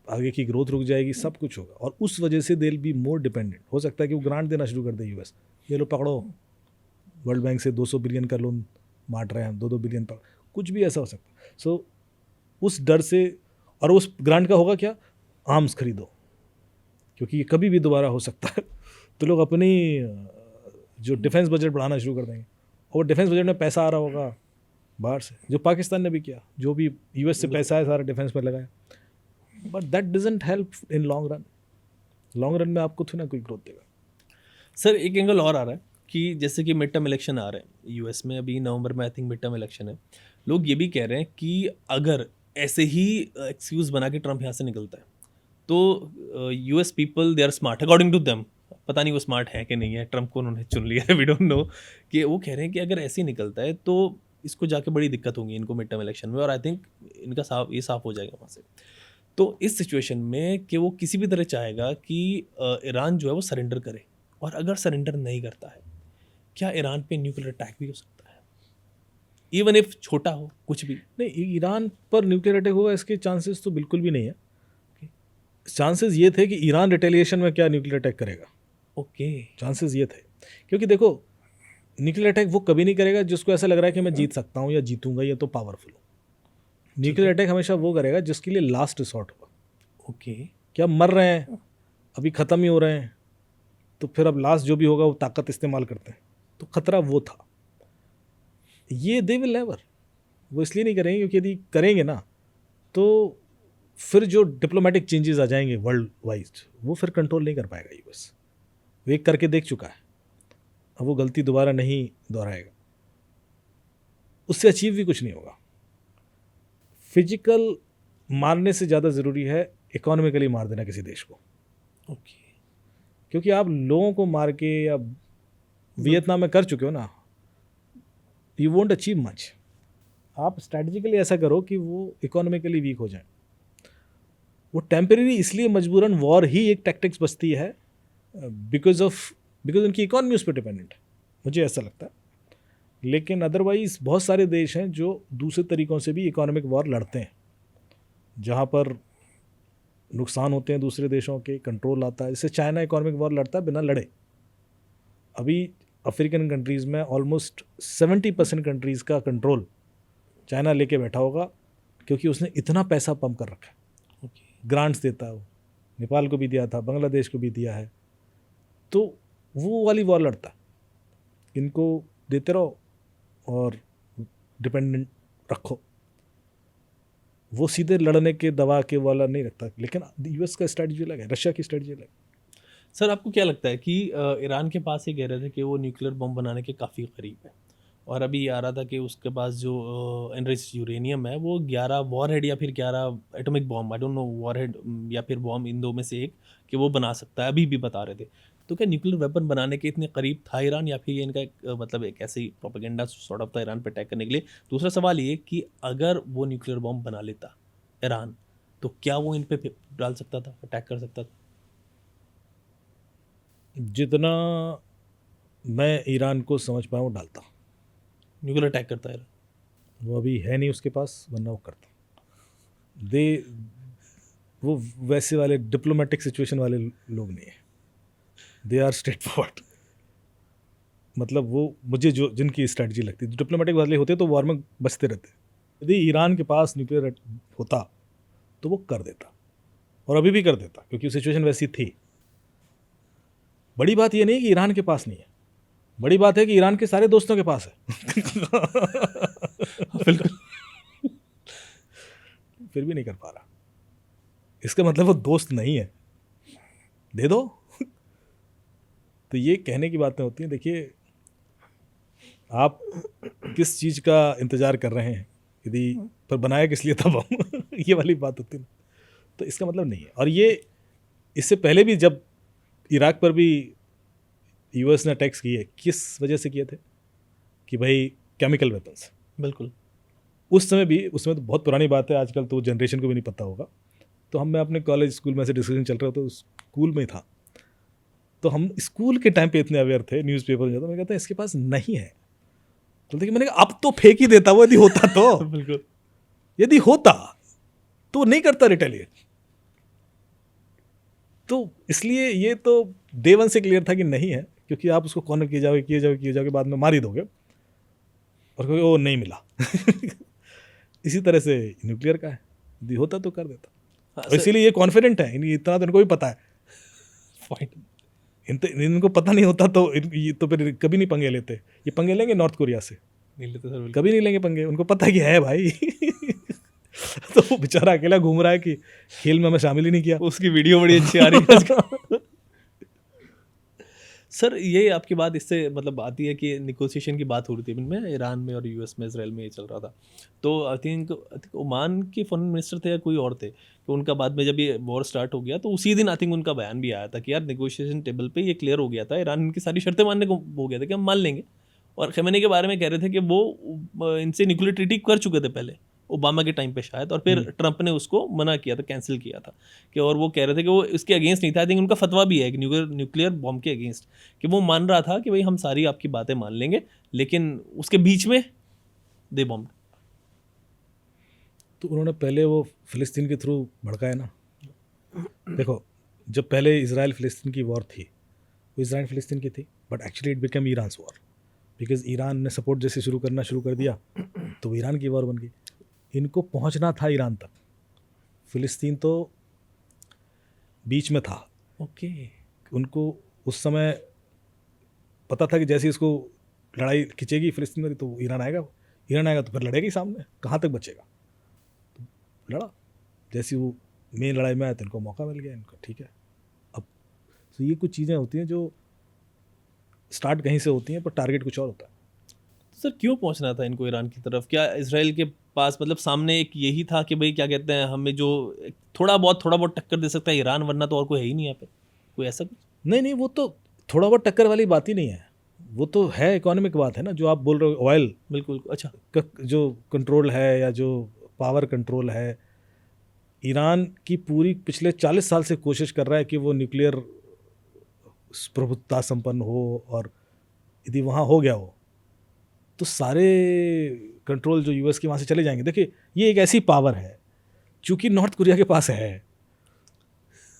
आगे की ग्रोथ रुक जाएगी, सब कुछ होगा। और उस वजह से they will be more dependent. हो सकता है कि वो ग्रांट देना शुरू कर दे यूएस, ये लो पकड़ो, वर्ल्ड बैंक से 200 बिलियन का लोन बांट रहे हैं हम, 2-2 बिलियन पर, कुछ भी ऐसा हो सकता है। सो उस डर से, और उस ग्रांट का होगा क्या, आर्म्स खरीदो, क्योंकि ये कभी भी दोबारा हो सकता है। तो लोग अपनी जो डिफेंस बजट बढ़ाना शुरू कर देंगे, और डिफेंस बजट में पैसा आ रहा होगा बाहर से, जो पाकिस्तान ने भी किया, जो भी यूएस से पैसा है सारा डिफेंस में लगाया, but that doesn't help in long run. Long run में आपको थोड़ा ना कोई ग्रोथ देगा। सर एक एंगल और आ रहा है कि जैसे कि मिड टर्म इलेक्शन आ रहे हैं यूएस में, अभी नवंबर में I think mid term election है। लोग ये भी कह रहे हैं कि अगर ऐसे ही एक्सक्यूज़ बना के ट्रम्प यहाँ से निकलता है तो US people they are smart according to them, पता नहीं वो स्मार्ट है कि नहीं है, ट्रम्प को उन्होंने चुन लिया है, वी डोंट नो, कि वो कह रहे हैं कि अगर ऐसे ही निकलता है तो इसको जाके बड़ी दिक्कत होगी इनको मिड टर्म इलेक्शन में, और आई थिंक इनका साफ हो जाएगा वहाँ से। तो इस सिचुएशन में कि वो किसी भी तरह चाहेगा कि ईरान जो है वो सरेंडर करे, और अगर सरेंडर नहीं करता है, क्या ईरान पे न्यूक्लियर अटैक भी हो सकता है, इवन इफ छोटा हो कुछ भी? नहीं, ईरान पर न्यूक्लियर अटैक होगा इसके चांसेस तो बिल्कुल भी नहीं है। चांसेस ये थे कि ईरान रिटेलिएशन में क्या न्यूक्लियर अटैक करेगा। ओके, चांसेस ये थे, क्योंकि देखो न्यूक्लियर अटैक वो कभी नहीं करेगा जिसको ऐसा लग रहा है कि मैं जीत सकता हूँ या जीतूंगा या तो पावरफुल हूँ। न्यूक्लियर अटैक हमेशा वो करेगा जिसके लिए लास्ट रिसॉर्ट होगा। ओके, क्या मर रहे हैं, अभी ख़त्म ही हो रहे हैं, तो फिर अब लास्ट जो भी होगा वो ताकत इस्तेमाल करते हैं, तो खतरा वो था। ये दे विल नेवर, वो इसलिए नहीं करेंगे क्योंकि यदि करेंगे ना तो फिर जो डिप्लोमेटिक चेंजेस आ जाएंगे वर्ल्ड वाइज, वो फिर कंट्रोल नहीं कर पाएगा यूएस। वो एक करके देख चुका है, अब वो गलती दोबारा नहीं दोहराएगा। उससे अचीव भी कुछ नहीं होगा। फिजिकल मारने से ज़्यादा ज़रूरी है इकोनॉमिकली मार देना किसी देश को। ओके, क्योंकि आप लोगों को मार के, या वियतनाम में कर चुके हो ना, यू वोंट अचीव मच। आप स्ट्रैटेजिकली ऐसा करो कि वो इकोनॉमिकली वीक हो जाए। वो टेम्परेरी इसलिए मजबूरन वॉर ही एक टैक्टिक्स बचती है बिकॉज ऑफ बिकॉज उनकी इकॉनमी उस पर डिपेंडेंट है, मुझे ऐसा लगता है। लेकिन अदरवाइज बहुत सारे देश हैं जो दूसरे तरीक़ों से भी इकोनॉमिक वॉर लड़ते हैं, जहाँ पर नुकसान होते हैं दूसरे देशों के, कंट्रोल आता है। जैसे चाइना इकोनॉमिक वॉर लड़ता है बिना लड़े। अभी अफ्रीकन कंट्रीज़ में ऑलमोस्ट 70% कंट्रीज़ का कंट्रोल चाइना लेके बैठा होगा, क्योंकि उसने इतना पैसा पंप कर रखा है। ग्रांट्स देता है वो, नेपाल को भी दिया था, बांग्लादेश को भी दिया है। तो वो वाली वॉर लड़ता है, इनको देते रहो और डिपेंडेंट रखो। वो सीधे लड़ने के दवा के वाला नहीं रखता। लेकिन यूएस का स्ट्रेटजी अलग है, रशिया की स्ट्रेटजी अलग है। सर आपको क्या लगता है कि ईरान के पास ये कह रहे थे कि वो न्यूक्लियर बम बनाने के काफ़ी करीब है, और अभी आ रहा था कि उसके पास जो एनरिच्ड यूरेनियम है वो 11 वॉरहेड या फिर 11 atomic bomb, I don't know warhead या फिर बॉम्ब, इन दो में से एक, कि वो बना सकता है, अभी भी बता रहे थे। तो क्या न्यूक्लियर वेपन बनाने के इतने करीब था ईरान, या फिर ये इनका एक मतलब एक ऐसे ही प्रोपेगेंडा सॉर्ट ऑफ था ईरान पे अटैक करने के लिए? दूसरा सवाल ये कि अगर वो न्यूक्लियर बॉम्ब बना लेता ईरान, तो क्या वो इन पे डाल सकता था, अटैक कर सकता था? जितना मैं ईरान को समझ पाया वो डालता। न्यूक्लियर अटैक करता है वो अभी है नहीं उसके पास, वरना वो करता। वो वैसे वाले डिप्लोमेटिक सिचुएशन वाले लोग नहीं है, दे आर स्ट्रेट फॉरवर्ड। मतलब वो मुझे जो जिनकी स्ट्रेटजी लगती है, डिप्लोमेटिक वाले होते तो वॉर में बचते रहते। यदि ईरान के पास न्यूक्लियर होता तो वो कर देता, और अभी भी कर देता, क्योंकि सिचुएशन वैसी थी। बड़ी बात ये नहीं कि ईरान के पास नहीं है, बड़ी बात है कि ईरान के सारे दोस्तों के पास है। बिल्कुल। फिर भी नहीं कर पा रहा, इसका मतलब वो दोस्त नहीं है, दे दो। तो ये कहने की बातें होती हैं। देखिए, आप किस चीज़ का इंतज़ार कर रहे हैं, यदि पर बनाया किस लिए था बम, ये वाली बात होती है। तो इसका मतलब नहीं है। और ये इससे पहले भी जब इराक पर भी यूएस ने अटैक्स किए, किस वजह से किए थे कि भाई केमिकल वेपन्स। बिल्कुल। उस समय भी, उसमें तो बहुत पुरानी बात है, आजकल तो जनरेशन को भी नहीं पता होगा। तो मैं अपने कॉलेज स्कूल में से डिस्कशन चल रहा था, तो स्कूल में था, तो हम स्कूल के टाइम पे इतने अवेयर थे, न्यूज़पेपर में जाता, मैं कहता इसके पास नहीं है। तो देखिए, मैंने कहा अब तो फेंक ही देता वो, यदि होता तो। बिल्कुल। यदि होता तो नहीं करता रिटेलिएट। तो इसलिए ये तो डे वन से क्लियर था कि नहीं है, क्योंकि आप उसको कॉर्नर किए जाओगे बाद में मार ही दोगे, और कोई वो नहीं मिला। इसी तरह से न्यूक्लियर का है, यदि होता तो कर देता। हाँ, इसीलिए ये कॉन्फिडेंट है, इतना तो इनको भी पता है। इनको पता नहीं होता तो तो फिर कभी नहीं पंगे लेते। ये पंगे लेंगे नॉर्थ कोरिया से? नहीं लेते सर, कभी नहीं लेंगे पंगे, उनको पता है कि है भाई। तो वो बेचारा अकेला घूम रहा है कि खेल में हमें शामिल ही नहीं किया। उसकी वीडियो बड़ी अच्छी आ रही है। सर ये आपकी बात इससे मतलब आती है कि निगोशिएशन की बात हो रही थी इनमें, ईरान में और यूएस में, इसराइल में ये चल रहा था। तो आई थिंक ओमान के फॉरेन मिनिस्टर थे या कोई और थे, कि उनका बाद में जब ये वॉर स्टार्ट हो गया तो उसी दिन आई थिंक उनका बयान भी आया था कि यार निगोशिएशन टेबल पे ये क्लियर हो गया था, ईरान इनकी सारी शर्तें मानने को हो गया था कि हम मान लेंगे। और खमेनी के बारे में कह रहे थे कि वो इनसे न्यूक्लियर ट्रीटी कर चुके थे पहले, ओबामा के टाइम पे शायद, और फिर ट्रंप ने उसको मना किया था, कैंसिल किया था कि, और वो कह रहे थे कि वो इसके अगेंस्ट नहीं था। आई थिंक उनका फतवा भी है कि न्यूक्लियर बॉम्ब के अगेंस्ट, कि वो मान रहा था कि भाई हम सारी आपकी बातें मान लेंगे, लेकिन उसके बीच में दे बॉम्ब। तो उन्होंने पहले वो फ़िलिस्तीन के थ्रू भड़काया ना। देखो, जब पहले इजराइल फ़िलिस्तीन की वॉर थी, वो इजराइल फ़िलिस्तीन की थी, but actually it become Iran war, because Iran ने सपोर्ट जैसे शुरू कर दिया तो ईरान की वॉर बन गई। इनको पहुंचना था ईरान तक, फ़िलिस्तीन तो बीच में था। ओके। उनको उस समय पता था कि जैसे इसको लड़ाई खिंचेगी फ़िलिस्तीन में तो ईरान आएगा तो फिर लड़ेगा ही सामने, कहाँ तक बचेगा। तो लड़ा, जैसे वो मेन लड़ाई में आया तो इनको मौका मिल गया, इनको ठीक है। अब तो ये कुछ चीज़ें होती हैं जो स्टार्ट कहीं से होती हैं पर टारगेट कुछ और होता है। सर क्यों पहुंचना था इनको ईरान की तरफ? क्या इसराइल के पास मतलब सामने एक यही था कि भाई क्या कहते हैं, हमें जो थोड़ा बहुत टक्कर दे सकता है ईरान, वरना तो और कोई है ही नहीं यहाँ पे, कोई ऐसा कुछ? नहीं, वो तो थोड़ा बहुत टक्कर वाली बात ही नहीं है, वो तो है इकोनॉमिक बात है ना, जो आप बोल रहे हो ऑयल। बिल्कुल। अच्छा, जो कंट्रोल है या जो पावर कंट्रोल है, ईरान की पूरी पिछले 40 साल से कोशिश कर रहा है कि वो न्यूक्लियर प्रभुत्ता संपन्न हो, और यदि वहाँ हो गया हो तो सारे कंट्रोल जो यूएस के वहाँ से चले जाएंगे। देखिए ये एक ऐसी पावर है, चूंकि नॉर्थ कोरिया के पास है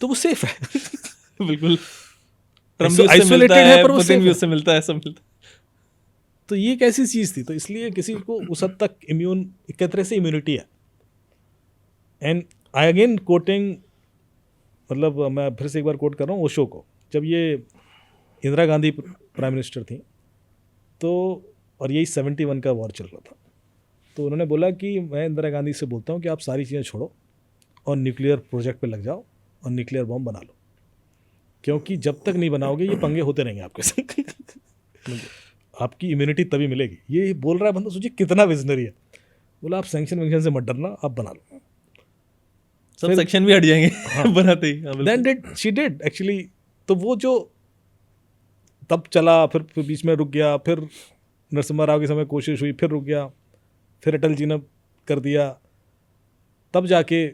तो वो सेफ है। बिल्कुल, ट्रम्प भी उससे आइसोलेटेड मिलता है है, पर वो पुतिन सेफ भी है। उससे मिलता है, सब मिलता है। तो ये एक ऐसी चीज थी, तो इसलिए किसी को उस हद तक इम्यून, एक तरह से इम्यूनिटी है। एंड आई अगेन कोटिंग, मतलब मैं फिर से एक बार कोट कर रहा हूँ ओशो को। जब ये इंदिरा गांधी प्राइम मिनिस्टर थी तो, और यही 71 का वॉर चल रहा था, तो उन्होंने बोला कि मैं इंदिरा गांधी से बोलता हूँ कि आप सारी चीज़ें छोड़ो और न्यूक्लियर प्रोजेक्ट पे लग जाओ और न्यूक्लियर बॉम्ब बना लो, क्योंकि जब तक नहीं बनाओगे ये पंगे होते रहेंगे आपके साथ। आपकी इम्यूनिटी तभी मिलेगी। ये बोल रहा है बंदा, सोचिए कितना विजनरी है। बोला आप सैंक्शन वैंक्शन से मत डरना, आप बना लो, सब सेक्शन भी हट जाएंगे। हाँ। बनाते ही। हाँ, बिल्कुल। Then she did actually. तो वो जो तब चला, फिर बीच में रुक गया, फिर नरसिम्हा राव के समय कोशिश हुई, फिर रुक गया, फिर अटल जी ने कर दिया, तब जाके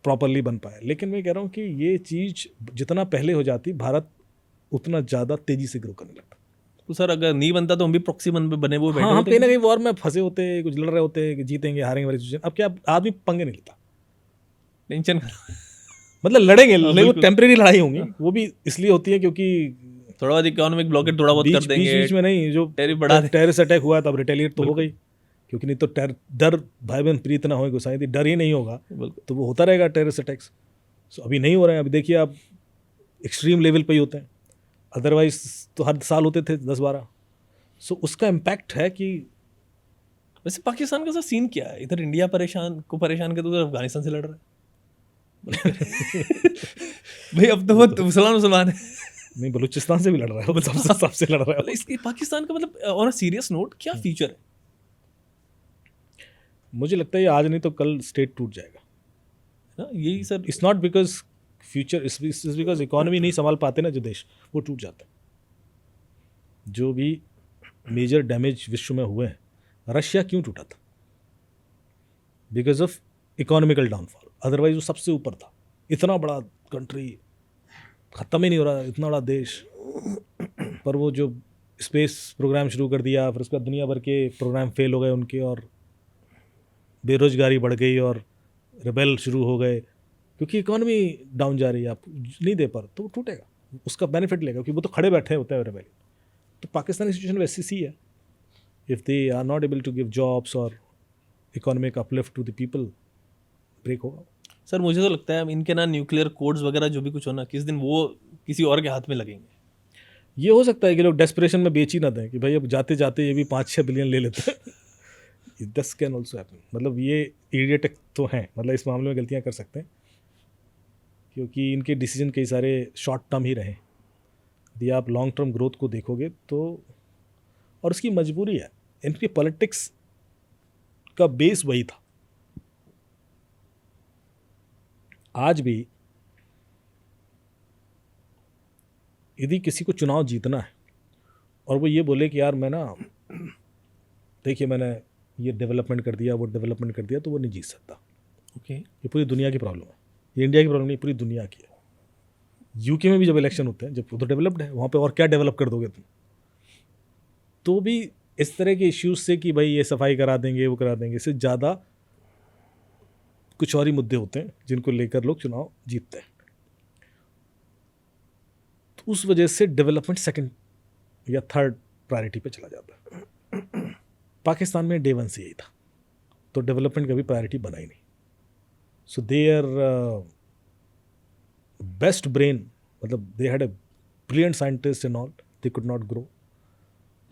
प्रॉपरली बन पाया। लेकिन मैं कह रहा हूँ कि ये चीज़ जितना पहले हो जाती, भारत उतना ज़्यादा तेज़ी से ग्रो करने लगता। तो सर अगर नहीं बनता तो हम भी प्रॉक्सी बने हुए बैठे हाँ, हम होते कहीं ना हैं। कहीं वॉर में फंसे होते, कुछ लड़ रहे होते कि जीतेंगे हारेंगे वाली सिचुएशन। अब क्या आदमी पंगे नहीं लेता, टेंशन। मतलब लड़ेंगे, हाँ, नहीं वो बिल्कुल। टेम्परेरी लड़ाई होंगी, वो भी इसलिए होती है क्योंकि थोड़ा बहुत इकोनॉमिक ब्लॉकेट थोड़ा बहुत कर देंगे, बीच में नहीं, जो टेरिफ बढ़ा दें। टेररिस्ट अटैक हुआ तब रिटेलिएट तो हो बिल्कुल। गई, क्योंकि नहीं तो डर भाई बहन प्रीत ना हो गुस्साई थी, डर ही नहीं होगा बिल्कुल। तो वो होता रहेगा टेररिस्ट अटैक्स। सो अभी नहीं हो रहे हैं, अभी देखिए आप एक्सट्रीम लेवल पे ही होते हैं, अदरवाइज तो हर साल होते थे 10-12। सो उसका इम्पैक्ट है कि वैसे पाकिस्तान का सर सीन क्या है? इधर इंडिया परेशान कर तो उधर अफगानिस्तान से लड़ रहा है। भाई अब तो वो मुसलमान है। नहीं, बलूचिस्तान से भी लड़ रहा है, वो सबसे लड़ रहा मतलब है। इसकी पाकिस्तान का मतलब ऑन अ सीरियस नोट क्या फ्यूचर है? मुझे लगता है ये आज नहीं तो कल स्टेट टूट जाएगा। ना यही sir. It's not because future, it's because economy नहीं संभाल पाते ना जो देश, वो टूट जाते हैं। जो भी मेजर डैमेज विश्व में हुए हैं, रशिया क्यों टूटा था? Because of economical downfall. Otherwise वो सबसे ऊपर था, इतना बड़ा कंट्री, ख़त्म ही नहीं हो रहा, इतना बड़ा देश, पर वो जो स्पेस प्रोग्राम शुरू कर दिया, फिर उसके बाद दुनिया भर के प्रोग्राम फेल हो गए उनके, और बेरोजगारी बढ़ गई और रिबेल शुरू हो गए, क्योंकि इकोनॉमी डाउन जा रही है, आप नहीं दे पर तो वो टूटेगा, उसका बेनिफिट लेगा, क्योंकि वो तो खड़े बैठे होते हैं रिबेल। तो पाकिस्तानी सिचुएशन वैसी सी है, if they are not able to give jobs और economic uplift to the people, break होगा। सर मुझे तो लगता है इनके ना न्यूक्लियर कोड्स वगैरह जो भी कुछ होना, किस दिन वो किसी और के हाथ में लगेंगे। ये हो सकता है कि लोग डेस्परेशन में बेच ही ना दें कि भाई अब जाते जाते ये भी 5-6 बिलियन ले लेते हैं। This can also happen. मतलब ये इडियट तो हैं, मतलब इस मामले में गलतियां कर सकते हैं, क्योंकि इनके डिसीजन कई सारे शॉर्ट टर्म ही रहे। यदि आप लॉन्ग टर्म ग्रोथ को देखोगे तो, और उसकी मजबूरी है, इनकी पॉलिटिक्स का बेस वही था। आज भी यदि किसी को चुनाव जीतना है और वो ये बोले कि यार मैं ना, देखिए मैंने ये डेवलपमेंट कर दिया, वो डेवलपमेंट कर दिया, तो वो नहीं जीत सकता। ओके। ये पूरी दुनिया की प्रॉब्लम है, ये इंडिया की प्रॉब्लम नहीं, पूरी दुनिया की है। यूके में भी जब इलेक्शन होते हैं, जब वो तो डेवलप्ड है, वहाँ पे और क्या डेवलप कर दोगे तुम? तो भी इस तरह के इश्यूज से कि भाई ये सफाई करा देंगे, वो करा देंगे, इससे ज़्यादा कुछ और ही मुद्दे होते हैं जिनको लेकर लोग चुनाव जीतते हैं। तो उस वजह से डेवलपमेंट सेकंड या थर्ड प्रायोरिटी पे चला जाता है। पाकिस्तान में डे वन से यही था, तो डेवलपमेंट कभी प्रायोरिटी बना ही नहीं। सो देयर बेस्ट ब्रेन, मतलब they had a brilliant scientist and all, they could not grow.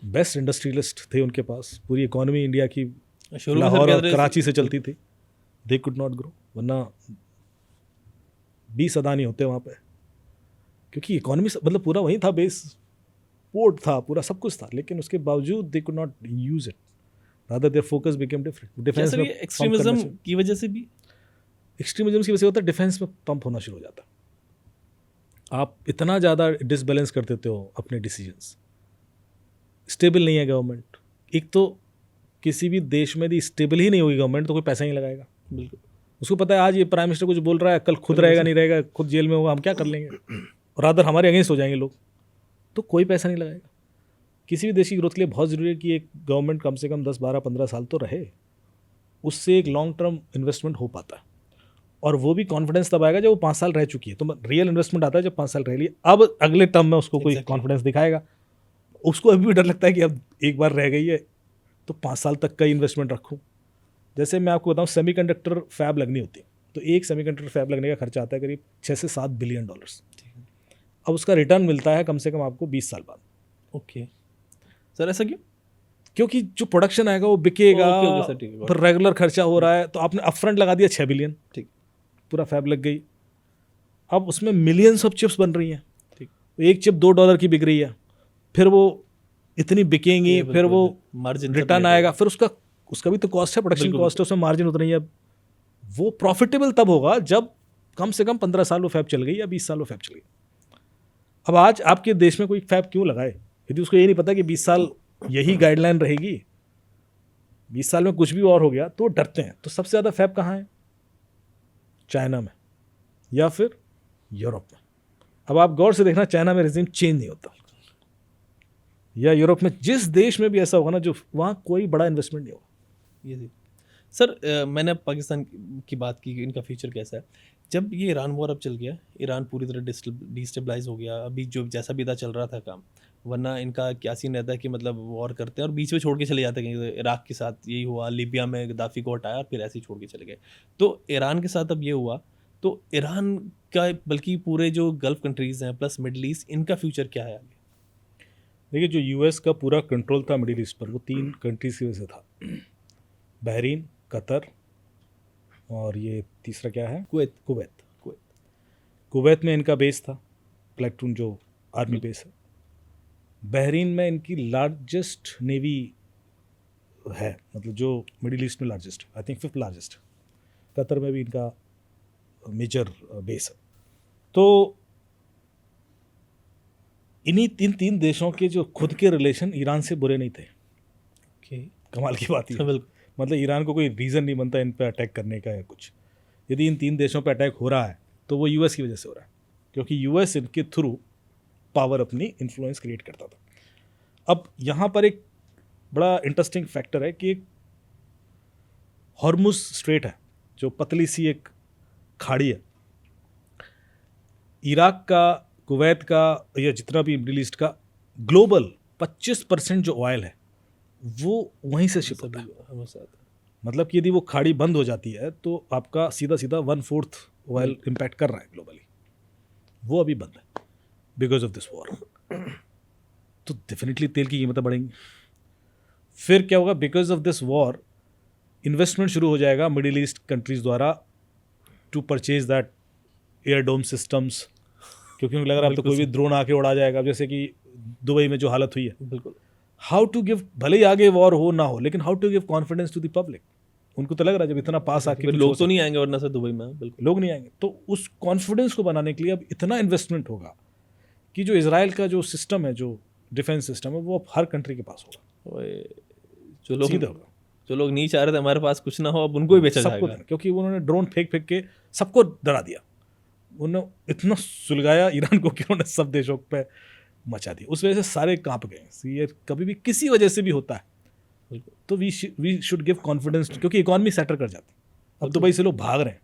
Best industrialist थे उनके पास, पूरी इकोनॉमी इंडिया की शुरू में सर लाहौर क्या और कराची से चलती थी, दे कुड नॉट ग्रो, वरना 20 अदानी होते वहाँ पे, क्योंकि इकोनॉमी मतलब पूरा वहीं था, बेस पोर्ट था, पूरा सब कुछ था, लेकिन उसके बावजूद they could not use it, rather their focus became different. Defence में एक्सट्रीमिज्म की वजह से भी, एक्सट्रीमिज्म की वजह से होता है, डिफेंस में पंप होना शुरू हो जाता है। आप इतना ज़्यादा डिसबैलेंस कर देते हो अपने डिसीजंस, स्टेबल नहीं है गवर्नमेंट। एक तो किसी भी देश में यदि स्टेबल ही नहीं होगी गवर्नमेंट तो कोई पैसा नहीं लगाएगा। बिल्कुल उसको पता है आज ये प्राइम मिनिस्टर कुछ बोल रहा है, कल खुद रहेगा नहीं रहेगा, खुद जेल में होगा, हम क्या कर लेंगे। रादर हमारे अगेंस्ट हो जाएंगे लोग, तो कोई पैसा नहीं लगाएगा। किसी भी देश की ग्रोथ के लिए बहुत ज़रूरी है कि एक गवर्नमेंट कम से कम 10-12-15 साल तो रहे, उससे एक लॉन्ग टर्म इन्वेस्टमेंट हो पाता है। और वो भी कॉन्फिडेंस तब आएगा जब वो 5 साल रह चुकी है। तो रियल इन्वेस्टमेंट आता है जब 5 साल रह लिए, अब अगले टर्म में उसको कोई कॉन्फिडेंस दिखाएगा। उसको अभी भी डर लगता है कि अब एक बार रह गई है तो 5 साल तक का इन्वेस्टमेंट रखूँ। जैसे मैं आपको बताऊँ, सेमीकंडक्टर फैब लगनी होती है, तो एक सेमीकंडक्टर फैब लगने का खर्चा आता है करीब 6 से 7 बिलियन डॉलर्स। अब उसका रिटर्न मिलता है कम से कम आपको 20 साल बाद। ओके सर, ऐसा क्यों? क्योंकि जो प्रोडक्शन आएगा वो बिकेगा, ओके सर, ठीक है। फिर रेगुलर खर्चा हो रहा है, तो आपने अपफ्रंट लगा दिया 6 बिलियन, ठीक, पूरा फैब लग गई। अब उसमें मिलियंस ऑफ चिप्स बन रही हैं, ठीक। एक चिप $2 की बिक रही है, फिर वो इतनी बिकेंगी, फिर वो मार्जिन रिटर्न आएगा, फिर उसका भी तो कॉस्ट है, प्रोडक्शन कॉस्ट है, उसमें मार्जिन उतना ही है। वो प्रॉफिटेबल तब होगा जब कम से कम 15 साल वो फैब चल गई या 20 साल वो फैब चल गई। अब आज आपके देश में कोई फैब क्यों लगाए यदि उसको ये नहीं पता कि 20 साल यही गाइडलाइन रहेगी, 20 साल में कुछ भी और हो गया तो डरते हैं। तो सबसे ज़्यादा फैब कहाँ है? चाइना में या फिर यूरोप में। अब आप गौर से देखना, चाइना में रिजीम चेंज नहीं होता, या यूरोप में, जिस देश में भी ऐसा होगा ना, जो वहाँ कोई बड़ा इन्वेस्टमेंट नहीं होगा। ये सर, मैंने पाकिस्तान की बात की कि इनका फ्यूचर कैसा है। जब ये ईरान वॉर अब चल गया, ईरान पूरी तरह डिस्टेबलाइज हो गया, अभी जो जैसा भी था चल रहा था काम, वरना इनका क्या सीन रहता है कि मतलब वॉर करते हैं और बीच में छोड़ के चले जाते हैं। इराक के साथ यही हुआ, लीबिया में गद्दाफी को हटाया और फिर ऐसे ही छोड़ के चले गए। तो ईरान के साथ अब ये हुआ, तो ईरान का बल्कि पूरे जो गल्फ कंट्रीज़ हैं प्लस मिडल ईस्ट, इनका फ्यूचर क्या है आगे? देखिए, जो यूएस का पूरा कंट्रोल था मिडिल ईस्ट पर, वो 3 कंट्रीज की वजह से था, बहरीन, कतर और ये तीसरा क्या है, कुवैत। कुवैत में इनका बेस था, प्लेटून जो आर्मी बेस है। बहरीन में इनकी लार्जेस्ट नेवी है, मतलब जो मिडिल ईस्ट में largest, I think 5th largest. Qatar में भी इनका मेजर बेस है। तो इन्हीं तीन देशों के जो खुद के रिलेशन ईरान से बुरे नहीं थे। कमाल की बात है, मतलब ईरान को कोई रीज़न नहीं बनता इन पे अटैक करने का या कुछ। यदि इन 3 देशों पे अटैक हो रहा है तो वो यूएस की वजह से हो रहा है, क्योंकि यूएस इनके थ्रू पावर, अपनी इन्फ्लुएंस क्रिएट करता था। अब यहाँ पर एक बड़ा इंटरेस्टिंग फैक्टर है कि एक हॉर्मुज स्ट्रेट है, जो पतली सी एक खाड़ी है। इराक का, कुवैत का, या जितना भी मिडिल ईस्ट का ग्लोबल 25% जो ऑयल है वो वहीं से शिप होता है। मतलब कि यदि वो खाड़ी बंद हो जाती है तो आपका सीधा 1/4 ऑयल इम्पैक्ट कर रहा है ग्लोबली। वो अभी बंद है बिकॉज ऑफ दिस वॉर। तो डेफिनेटली तेल की कीमतें बढ़ेंगी। फिर क्या होगा, because of this war investment शुरू हो जाएगा मिडिल ईस्ट कंट्रीज द्वारा to purchase that air dome systems, क्योंकि उनको लग रहा है तो कोई भी ड्रोन आके उड़ा जाएगा, जैसे कि दुबई में जो हालत हुई है। बिल्कुल। हाउ टू गिव, भले ही आगे वॉर हो ना हो, लेकिन how to give confidence to the public. उनको तो लग रहा है जब इतना पास आके लोग तो नहीं आएंगे, वरना से दुबई में बिल्कुल लोग नहीं आएंगे। तो उस कॉन्फिडेंस को बनाने के लिए अब इतना इन्वेस्टमेंट होगा कि जो इजराइल का जो सिस्टम है, जो डिफेंस सिस्टम है, वो अब हर कंट्री के पास होगा। जो लोग नहीं चाह रहे थे हमारे पास कुछ ना हो, अब उनको ही बेचा जाएगा, क्योंकि उन्होंने ड्रोन फेंक के सबको डरा दिया। उन्होंने इतना सुलगाया ईरान को कि उन्होंने सब देशों पे मचा दिया। उस वजह से सारे कांप गए। ये कभी भी किसी वजह से भी होता है तो वी शुड गिव कॉन्फिडेंस, क्योंकि इकॉनमी सेटल कर जाती है। अब दुबई से लोग भाग रहे हैं,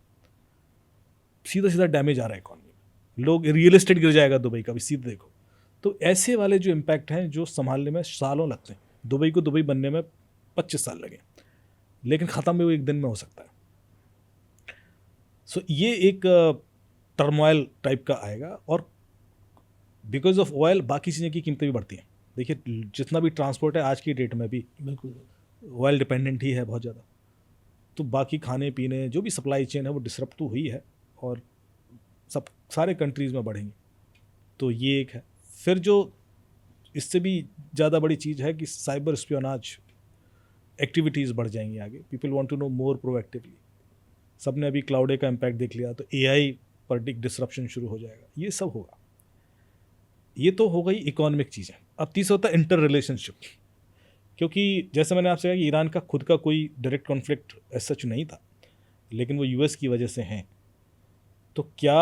सीधा डैमेज आ रहा है इकॉनमी में। लोग, रियल एस्टेट गिर जाएगा दुबई का भी, सीधे देखो। तो ऐसे वाले जो इम्पैक्ट हैं, जो संभालने में सालों लगते हैं। दुबई को दुबई बनने में 25 साल लगे, लेकिन ख़त्म भी वो एक दिन में हो सकता है। सो ये एक टर्मोइल टाइप का आएगा, और बिकॉज ऑफ ऑयल बाकी चीज़ें की कीमतें भी बढ़ती हैं। देखिए, जितना भी ट्रांसपोर्ट है आज की डेट में भी बिल्कुल ऑयल डिपेंडेंट ही है बहुत ज़्यादा। तो बाकी खाने पीने जो भी सप्लाई चेन है वो डिसरप्ट तो हुई है, और सारे कंट्रीज़ में बढ़ेंगी। तो ये एक है। फिर जो इससे भी ज़्यादा बड़ी चीज़ है कि साइबर स्पियोनाज एक्टिविटीज़ बढ़ जाएंगी आगे। People want to know more proactively. सबने अभी क्लाउड का इम्पैक्ट देख लिया, तो एआई पर डिसरप्शन शुरू हो जाएगा। ये सब होगा। ये तो हो गई इकोनॉमिक चीज़ें। अब तीसरा होता है इंटर रिलेशनशिप, क्योंकि जैसे मैंने आपसे कहा कि ईरान का खुद का कोई डायरेक्ट कॉन्फ्लिक्ट ऐसा सच नहीं था, लेकिन वो यूएस की वजह से हैं। तो क्या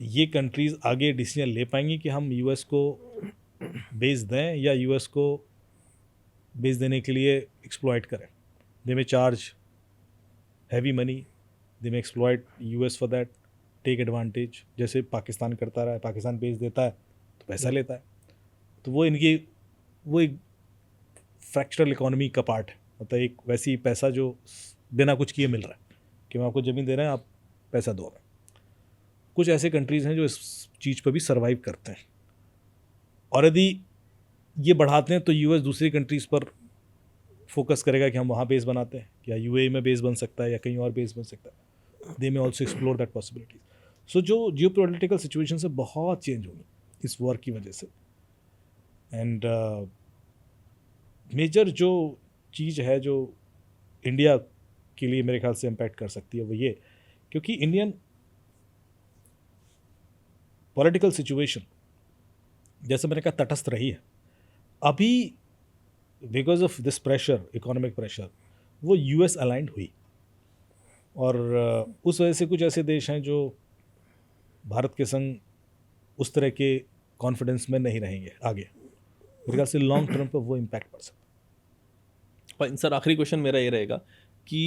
ये कंट्रीज़ आगे डिसीजन ले पाएंगी कि हम यूएस को बेस दें या यूएस को बेस देने के लिए एक्सप्लॉइट करें. दे में charge heavy money, they may exploit us for that, take advantage, जैसे पाकिस्तान करता रहा है. पाकिस्तान बेस देता है तो पैसा लेता है. तो वो इनकी वो एक फ्रैक्चरल इकोनॉमी का पार्ट है. मतलब एक वैसी पैसा जो बिना कुछ किए मिल रहा है कि हम आपको ज़मीन दे रहे हैं, आप पैसा दो हमें. कुछ ऐसे कंट्रीज़ हैं जो इस चीज़ पर भी सर्वाइव करते हैं, और यदि ये बढ़ाते हैं तो यूएस दूसरी कंट्रीज़ पर फोकस करेगा कि हम वहाँ बेस बनाते हैं, या यूएई में बेस बन सकता है या कहीं और बेस बन सकता है. दे में ऑल्सो एक्सप्लोर दैट पॉसिबिलिटीज. सो जो जियोपॉलिटिकल सिचुएशन है बहुत चेंज होगी इस वॉर की वजह से. एंड मेजर जो चीज़ है जो इंडिया के लिए मेरे ख्याल से इम्पैक्ट कर सकती है वो ये, क्योंकि इंडियन पॉलिटिकल सिचुएशन जैसे मैंने कहा तटस्थ रही है. अभी because of this pressure, economic pressure, वो यूएस अलाइंड हुई, और उस वजह से कुछ ऐसे देश हैं जो भारत के संग उस तरह के कॉन्फिडेंस में नहीं रहेंगे आगे. मेरे ख्याल से लॉन्ग टर्म पर वो इम्पैक्ट पड़ सकता है. और सर आखिरी क्वेश्चन मेरा ये रहेगा कि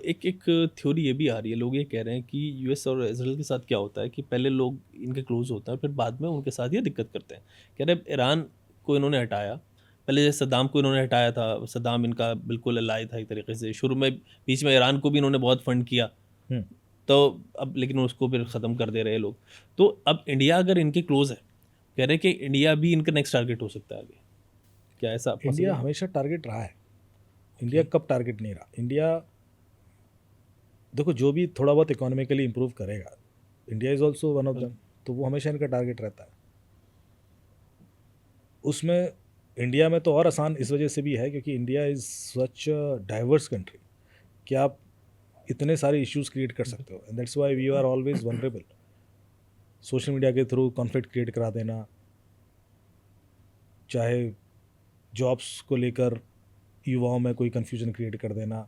एक थ्योरी ये भी आ रही है, लोग ये कह रहे हैं कि यूएस और इजराइल के साथ क्या होता है कि पहले लोग इनके क्लोज होते हैं, फिर बाद में उनके साथ ये दिक्कत करते हैं. कह रहे ईरान को इन्होंने हटाया, पहले जैसे सद्दाम को इन्होंने हटाया था, सद्दाम इनका बिल्कुल अलाई था एक तरीके से. शुरू में बीच में ईरान को भी इन्होंने बहुत फंड किया, तो अब लेकिन उसको फिर ख़त्म कर दे रहे हैं लोग. तो अब इंडिया अगर इनके क्लोज है, कह रहे हैं कि इंडिया भी इनका नेक्स्ट टारगेट हो सकता है आगे. क्या ऐसा इंडिया हमेशा टारगेट रहा है. इंडिया कब टारगेट नहीं रहा? इंडिया देखो जो भी थोड़ा बहुत इकोनॉमिकली इंप्रूव करेगा, India is also one of them, तो वो हमेशा इनका टारगेट रहता है. उसमें इंडिया में तो और आसान इस वजह से भी है क्योंकि India is such a diverse country कि आप इतने सारे इश्यूज क्रिएट कर सकते हो. And that's why we are always vulnerable. Social media के थ्रू कॉन्फ्लिक्ट क्रिएट करा देना, चाहे जॉब्स को लेकर युवाओं में कोई कन्फ्यूजन क्रिएट कर देना,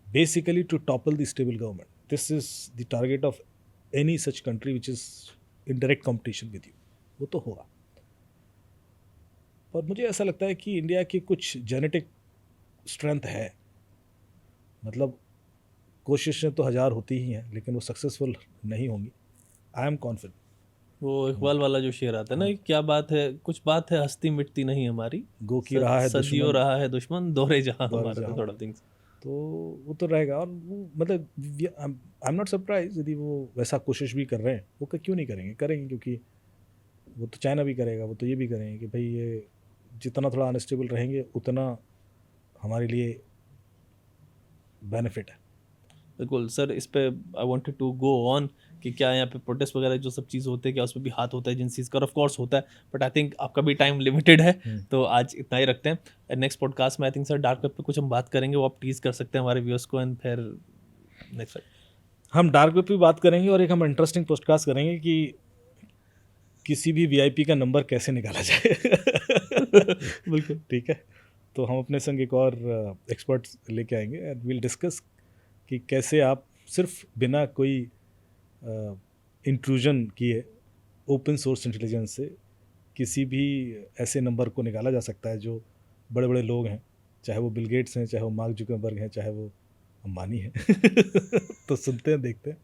basically to topple the stable government. This is the target of any such country which is in direct competition with you. वो तो होगा. पर मुझे ऐसा लगता है कि इंडिया की कुछ जेनेटिक स्ट्रेंथ है. मतलब कोशिशें तो हज़ार होती ही हैं लेकिन वो सक्सेसफुल नहीं होंगी. I am confident. वो इकबाल वाला जो शेर आता है ना, क्या बात है, कुछ बात है हस्ती मिटती नहीं हमारी, गो की रहा है सदियों रहा है दुश्मन, दोहरे जहां दोहरे हमारा, जहां. थोड़ा थिंग्स. तो वो तो रहेगा. और वो मतलब आई एम नॉट सरप्राइज यदि वो वैसा कोशिश भी कर रहे हैं. वो क्यों नहीं करेंगे? करेंगे, क्योंकि वो तो चाइना भी करेगा, वो तो ये भी करेंगे कि भाई ये जितना थोड़ा अनस्टेबल रहेंगे उतना हमारे लिए बेनिफिट है. बिल्कुल सर. इस पे I wanted to go on कि क्या यहाँ पे प्रोटेस्ट वगैरह जो सब चीज़ होते हैं, क्या उसमें भी हाथ होता है एजेंसीज का? ऑफ कोर्स होता है, बट आई थिंक आपका भी टाइम लिमिटेड है, तो आज इतना ही रखते हैं. नेक्स्ट पॉडकास्ट में I think sir dark web पे कुछ हम बात करेंगे, वो आप टीज कर सकते हैं हमारे व्यूअर्स को. एंड फिर नेक्स्ट हम डार्क वेब पे बात करेंगे, और एक हम इंटरेस्टिंग पॉडकास्ट करेंगे कि किसी भी वीआईपी का नंबर कैसे निकाला जाए. बिल्कुल ठीक है. तो हम अपने संग एक और एक्सपर्ट्स लेके आएंगे एंड विल डिस्कस कि कैसे आप सिर्फ बिना कोई इंट्रूजन किए ओपन सोर्स इंटेलिजेंस से किसी भी ऐसे नंबर को निकाला जा सकता है जो बड़े बड़े लोग हैं, चाहे वो बिल गेट्स हैं, चाहे वो मार्क जुकरबर्ग हैं, चाहे वो अंबानी हैं. तो सुनते हैं, देखते हैं.